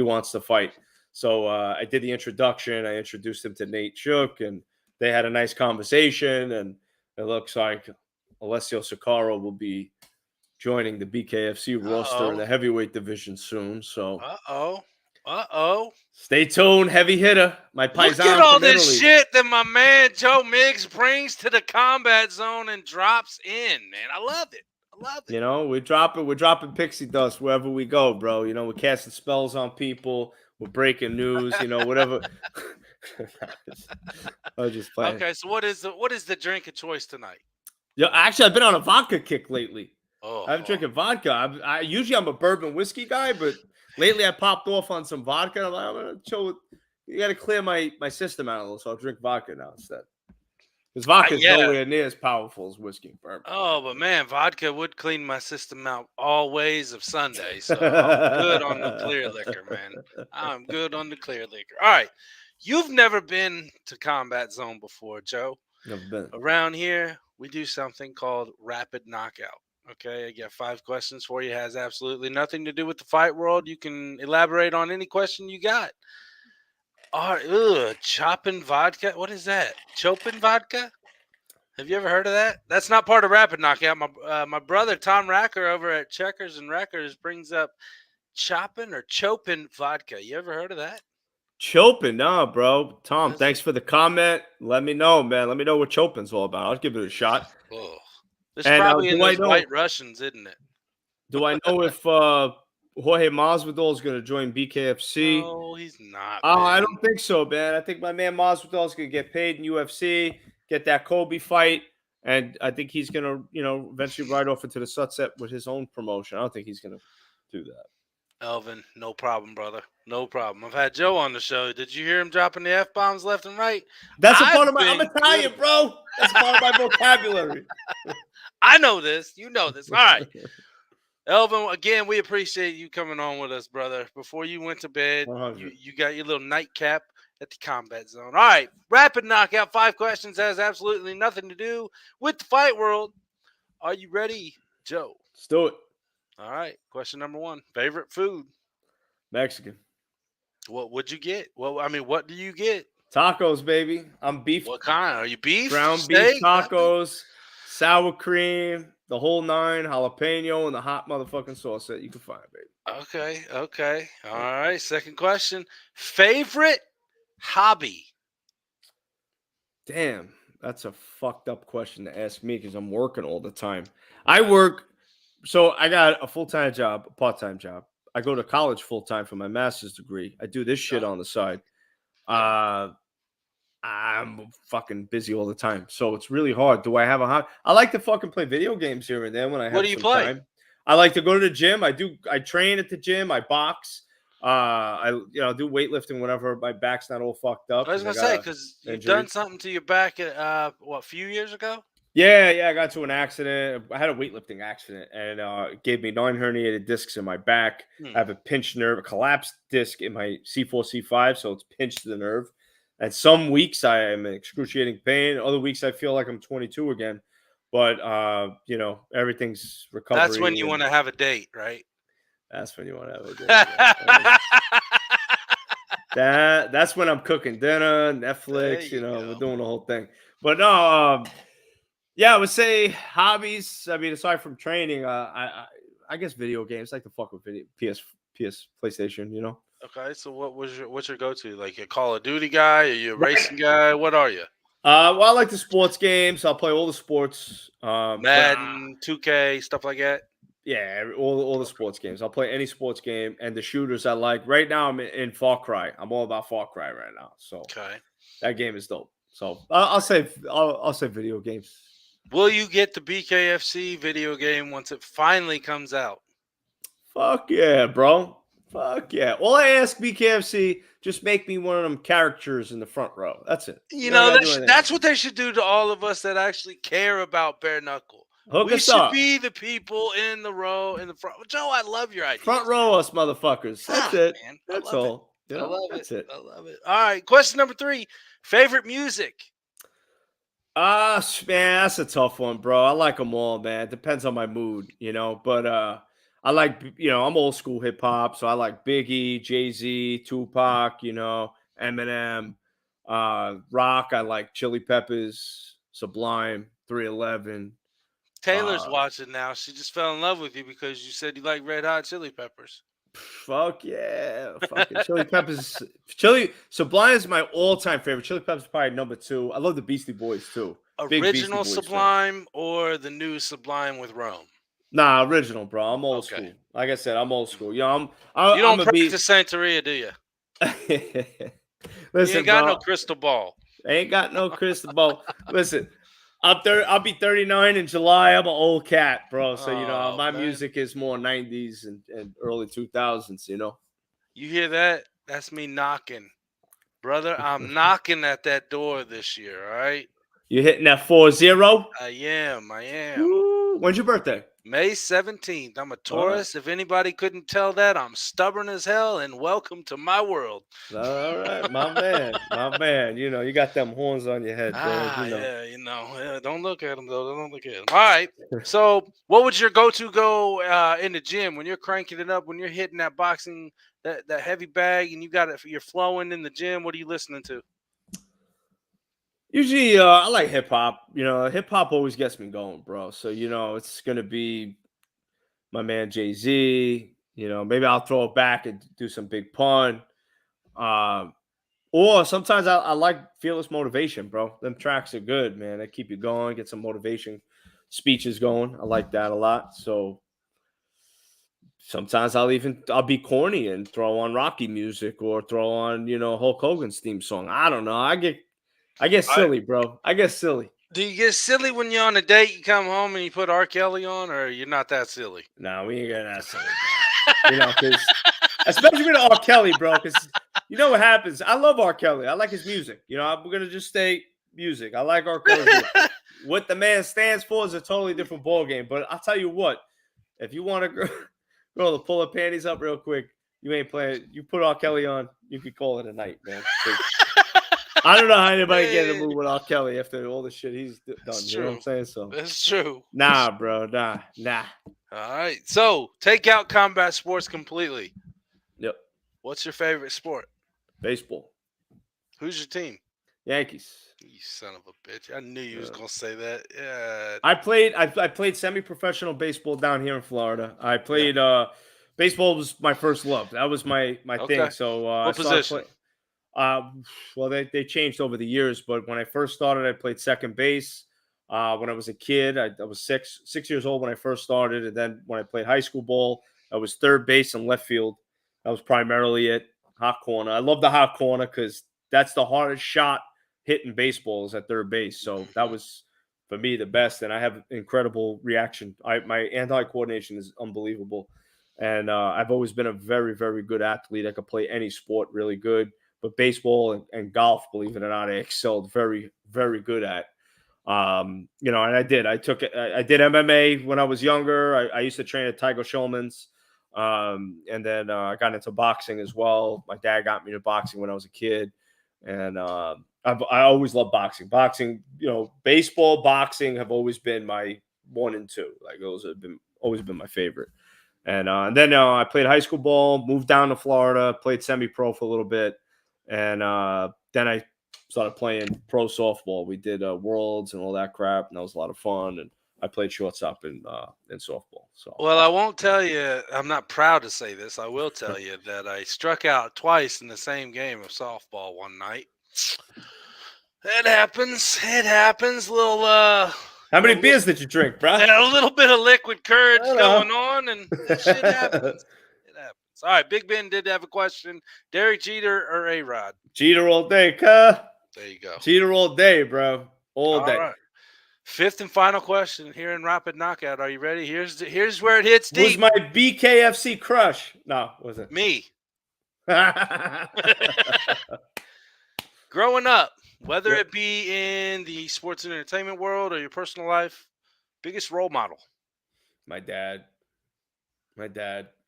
wants to fight. So I did the introduction. I introduced him to Nate Shook, and they had a nice conversation. And it looks like Alessio Sakaro will be joining the BKFC roster in the heavyweight division soon. So stay tuned, heavy hitter. My paisan. Look at all this Italy. shit that my man Joe Migz brings to the combat zone and drops in, man. I love it. You know, we're dropping pixie dust wherever we go, bro. You know, we're casting spells on people. We're breaking news. You know, whatever. I was just playing. Okay, so what is the drink of choice tonight? Yeah, actually, I've been on a vodka kick lately. Oh, I've been drinking vodka. Usually I'm a bourbon whiskey guy, but lately I popped off on some vodka. I'm like, I'm gonna chill with. You got to clear my system out a little, so I'll drink vodka now instead. Because vodka is nowhere near as powerful as whiskey and bourbon. Oh, but man, vodka would clean my system out all ways of Sunday. So I'm good on the clear liquor, man. I'm good on the clear liquor. All right. You've never been to Combat Zone before, Joe. Never been. Around here, we do something called Rapid Knockout. Okay, I got 5 questions for you. It has absolutely nothing to do with the fight world. You can elaborate on any question you got. All right, chopping vodka. What is that? Chopin vodka? Have you ever heard of that? That's not part of Rapid Knockout. My brother Tom Racker over at Checkers and Wreckers brings up chopping or chopin vodka. You ever heard of that? Chopin, no, bro. Tom, thanks for the comment. Let me know, man. Let me know what chopin's all about. I'll give it a shot. Oh, this probably in those White Russians, isn't it? Do I know if Jorge Masvidal is going to join BKFC? No, he's not. I don't think so, man. I think my man Masvidal is going to get paid in UFC, get that Kobe fight, and I think he's going to, eventually ride off into the sunset with his own promotion. I don't think he's going to do that. Elvin, no problem, brother. No problem. I've had Joe on the show. Did you hear him dropping the F-bombs left and right? That's a part of I'm Italian, bro. That's part of my vocabulary. I know this. You know this. All right. Elvin, again, we appreciate you coming on with us, brother. Before you went to bed, you got your little nightcap at the Combat Zone. All right. Rapid Knockout. 5 questions has absolutely nothing to do with the fight world. Are you ready, Joe? Let's do it. All right. Question number 1. Favorite food? Mexican. What would you get? Well, I mean, what do you get? Tacos, baby. I'm beef. What kind? Are you beef? Ground steak? Beef tacos, sour cream, the whole 9, jalapeno, and the hot motherfucking sauce that you can find, baby. Okay. All right. Second question. Favorite hobby? Damn, that's a fucked up question to ask me because I'm working all the time. I work. So I got a full-time job, a part-time job. I go to college full-time for my master's degree. I do this shit on the side. I'm fucking busy all the time. So it's really hard. Do I have a hobby? I like to fucking play video games here and there when I have some time. I like to go to the gym. I train at the gym. I box. I do weightlifting whenever my back's not all fucked up. I was gonna say, because you've done something to your back at a few years ago? Yeah, I got to an accident. I had a weightlifting accident, and it gave me 9 herniated discs in my back. I have a pinched nerve, a collapsed disc in my C4, C5, so it's pinched the nerve. And some weeks I am in excruciating pain. Other weeks I feel like I'm 22 again. But, everything's recovery. That's when you want to have a date, right? That's when you want to have a date. That's when I'm cooking dinner, Netflix, we're doing the whole thing. But no, I would say hobbies. I mean, aside from training, I guess video games. I like to fuck with PS, PlayStation. Okay, so what's your go-to? Like a Call of Duty guy? Are you a racing guy? What are you? Well, I like the sports games. I'll play all the sports. Madden, 2K, stuff like that. Yeah, all the sports games. I'll play any sports game, and the shooters I like. Right now, I'm in Far Cry. I'm all about Far Cry right now. So that game is dope. So I'll say video games. Will you get the BKFC video game once it finally comes out? Fuck yeah, bro. Fuck yeah. All I ask BKFC, just make me one of them characters in the front row. That's it. That's what they should do to all of us that actually care about bare knuckle. We should be the people in the row in the front. Joe, I love your idea. Front row us, motherfuckers. That's it. Man. That's all. I love it. I love it. All right. Question number 3. Favorite music? Man, that's a tough one, bro. I like them all, man. Depends on my mood, But I like, I'm old school hip hop, so I like Biggie, Jay-Z, Tupac, Eminem. Rock, I like Chili Peppers, Sublime, 311. Taylor's watching now. She just fell in love with you because you said you like Red Hot Chili Peppers. Fuck yeah, fucking Chili Peppers. Sublime is my all-time favorite. Chili Peppers is probably number 2. I love the Beastie Boys too. Big Beastie Original Boys fan. Sublime or the new Sublime with Rome? Nah, original, bro. I'm old Okay. school. Like I said, I'm old school. You don't I'm practice Santeria, do you? Listen, You ain't got bro, no crystal ball. I ain't got no crystal ball. Listen, I'll be 39 in July. I'm an old cat, bro. So my music is more 90s and early 2000s. You hear that? That's me knocking, brother. I'm knocking at that door this year. All right. You hitting that 4-0? I am. Woo. When's your birthday? May 17th. I'm a Taurus. If anybody couldn't tell that, I'm stubborn as hell, and welcome to my world. All right, my man. You got them horns on your head, bro. Yeah, don't look at them, though. Don't look at them. All right. So what would your go-to go in the gym when you're cranking it up, when you're hitting that boxing, that heavy bag, and you're flowing in the gym? What are you listening to? Usually, I like hip hop. Hip hop always gets me going, bro. So, it's going to be my man Jay-Z. Maybe I'll throw it back and do some big pun. Or sometimes I like Fearless Motivation, bro. Them tracks are good, man. They keep you going, get some motivation speeches going. I like that a lot. So sometimes I'll be corny and throw on Rocky music or throw on, Hulk Hogan's theme song. I don't know. I get silly, bro. I get silly. Do you get silly when you're on a date, you come home and you put R. Kelly on, or you're not that silly? No, we ain't getting that silly, bro. Because especially with R. Kelly, bro, because you know what happens? I love R. Kelly. I like his music. We're going to just stay music. I like R. Kelly. What the man stands for is a totally different ballgame. But I'll tell you what, if you want a girl to pull her panties up real quick, you ain't playing. You put R. Kelly on, you could call it a night, man. I don't know how anybody get in the mood with R. Kelly after all the shit he's done. That's you know what I'm saying? So that's true. Nah, bro. Nah. All right. So take out combat sports completely. Yep. What's your favorite sport? Baseball. Who's your team? Yankees. You son of a bitch. I knew you was gonna say that. Yeah. I played semi-professional baseball down here in Florida. I played baseball was my first love. That was my thing. So what position? Well, they changed over the years, but when I first started, I played second base. When I was a kid, I was six years old when I first started, and then when I played high school ball, I was third base and left field. That was primarily it. Hot corner. I love the hot corner because that's the hardest shot hitting baseballs at third base. So that was for me the best, and I have incredible reaction. My hand-eye coordination is unbelievable, and I've always been a very, very good athlete. I could play any sport really good. But baseball and golf, believe it or not, I excelled very, very good at. And I did. I did MMA when I was younger. I used to train at Tiger Schulman's. And then I got into boxing as well. My dad got me into boxing when I was a kid. And I always loved boxing. Boxing, baseball, boxing have always been my 1 and 2. Like those have always been my favorite. And then I played high school ball, moved down to Florida, played semi-pro for a little bit. And then I started playing pro softball. We did worlds and all that crap, and that was a lot of fun. And I played shortstop in softball. So, well, I won't tell you. I'm not proud to say this. I will tell you that I struck out twice in the same game of softball one night. It happens. Little. How many beers did you drink, bro? A little bit of liquid courage going on, and shit happens. All right, Big Ben did have a question. Derek Jeter or A-Rod? Jeter all day, cuh. There you go. Jeter all day, bro. All day. Right. Fifth and final question here in Rapid Knockout. Are you ready? Here's where it hits deep. Who's my BKFC crush? No, was it? Me. Growing up, whether it be in the sports and entertainment world or your personal life, biggest role model? My dad.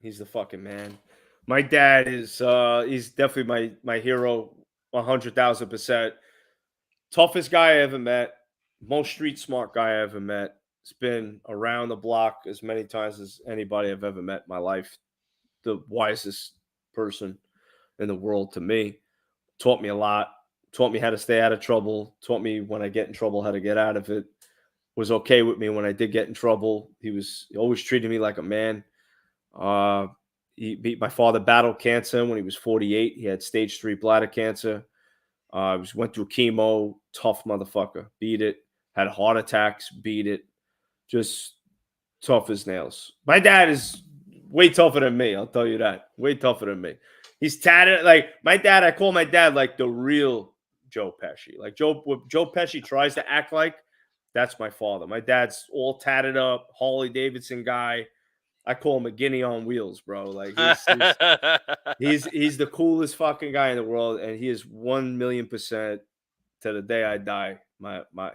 He's the fucking man. My dad is he's definitely my hero 100,000%. Toughest guy I ever met, most street smart guy I ever met. It's been around the block as many times as anybody I've ever met in my life. The wisest person in the world to me. Taught me a lot. Taught me how to stay out of trouble. Taught me when I get in trouble how to get out of it. Was okay with me when I did get in trouble. He always treated me like a man. My father battled cancer when he was 48. He had stage 3 bladder cancer. Went through chemo. Tough motherfucker. Beat it. Had heart attacks. Beat it. Just tough as nails. My dad is way tougher than me. I'll tell you that. Way tougher than me. He's tatted. Like my dad, I call my dad like the real Joe Pesci. Like what Joe Pesci tries to act like, that's my father. My dad's all tatted up, Harley Davidson guy. I call him a guinea on wheels, bro. Like he's the coolest fucking guy in the world, and he is 1,000,000% to the day I die.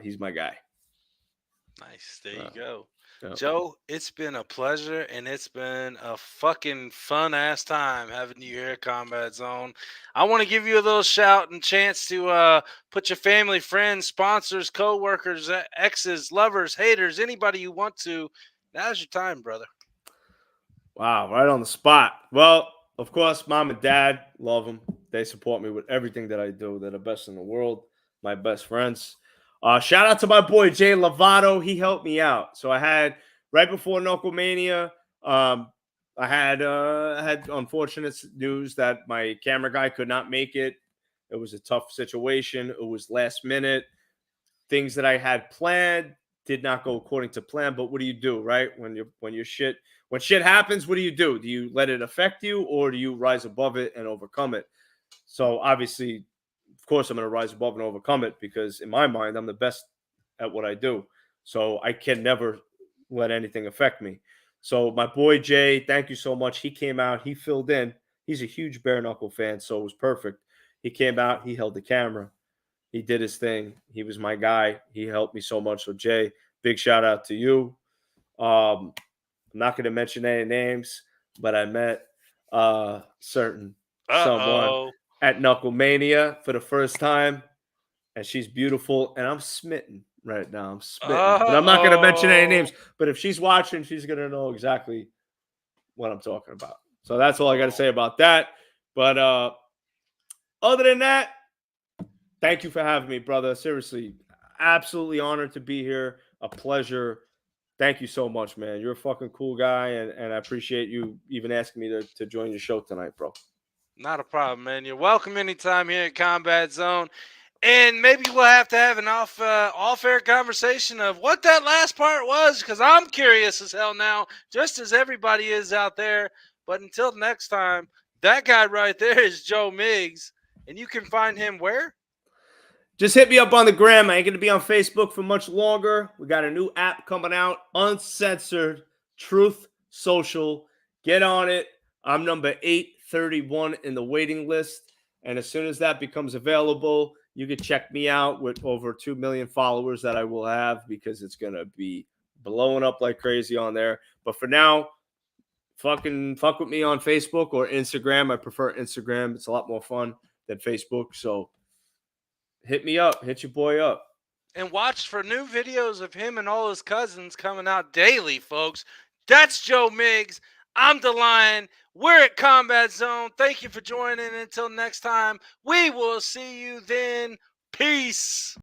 He's my guy. Nice. There you go. Yeah. Joe, it's been a pleasure, and it's been a fucking fun-ass time having you here at Combat Zone. I want to give you a little shout and chance to put your family, friends, sponsors, co-workers, exes, lovers, haters, anybody you want to. Now's your time, brother. Wow, right on the spot. Well, of course, mom and dad, love them. They support me with everything that I do. They're the best in the world, my best friends. Shout out to my boy Jay Lovato. He helped me out. So I had right before Knucklemania, I had unfortunate news that my camera guy could not make it. It was a tough situation. It was last minute. Things that I had planned did not go according to plan. But what do you do, right? When shit happens, what do you do? Do you let it affect you, or do you rise above it and overcome it? So obviously, of course, I'm going to rise above and overcome it, because in my mind, I'm the best at what I do. So I can never let anything affect me. So my boy Jay, thank you so much. He came out, he filled in. He's a huge bare knuckle fan, so it was perfect. He came out, he held the camera. He did his thing. He was my guy. He helped me so much. So Jay, big shout out to you. I'm not going to mention any names, but I met certain someone at Knucklemania for the first time, and she's beautiful, and I'm smitten right now. I'm smitten. But I'm not going to mention any names, but if she's watching, she's going to know exactly what I'm talking about. So that's all I got to say about that. But other than that, thank you for having me, brother. Seriously, absolutely honored to be here. A pleasure. Thank you so much, man. You're a fucking cool guy, and I appreciate you even asking me to join your show tonight, bro. Not a problem, man. You're welcome anytime here at Combat Zone. And maybe we'll have to have an off-air conversation of what that last part was, because I'm curious as hell now, just as everybody is out there. But until next time, that guy right there is Joe Migz, and you can find him where? Just hit me up on the gram. I ain't going to be on Facebook for much longer. We got a new app coming out, Uncensored Truth Social. Get on it. I'm number 831 in the waiting list. And as soon as that becomes available, you can check me out with over 2 million followers that I will have, because it's going to be blowing up like crazy on there. But for now, fuck with me on Facebook or Instagram. I prefer Instagram. It's a lot more fun than Facebook. So hit me up. Hit your boy up. And watch for new videos of him and all his cousins coming out daily, folks. That's Joe Migz. I'm DaLion. We're at Combat Zone. Thank you for joining. Until next time, we will see you then. Peace.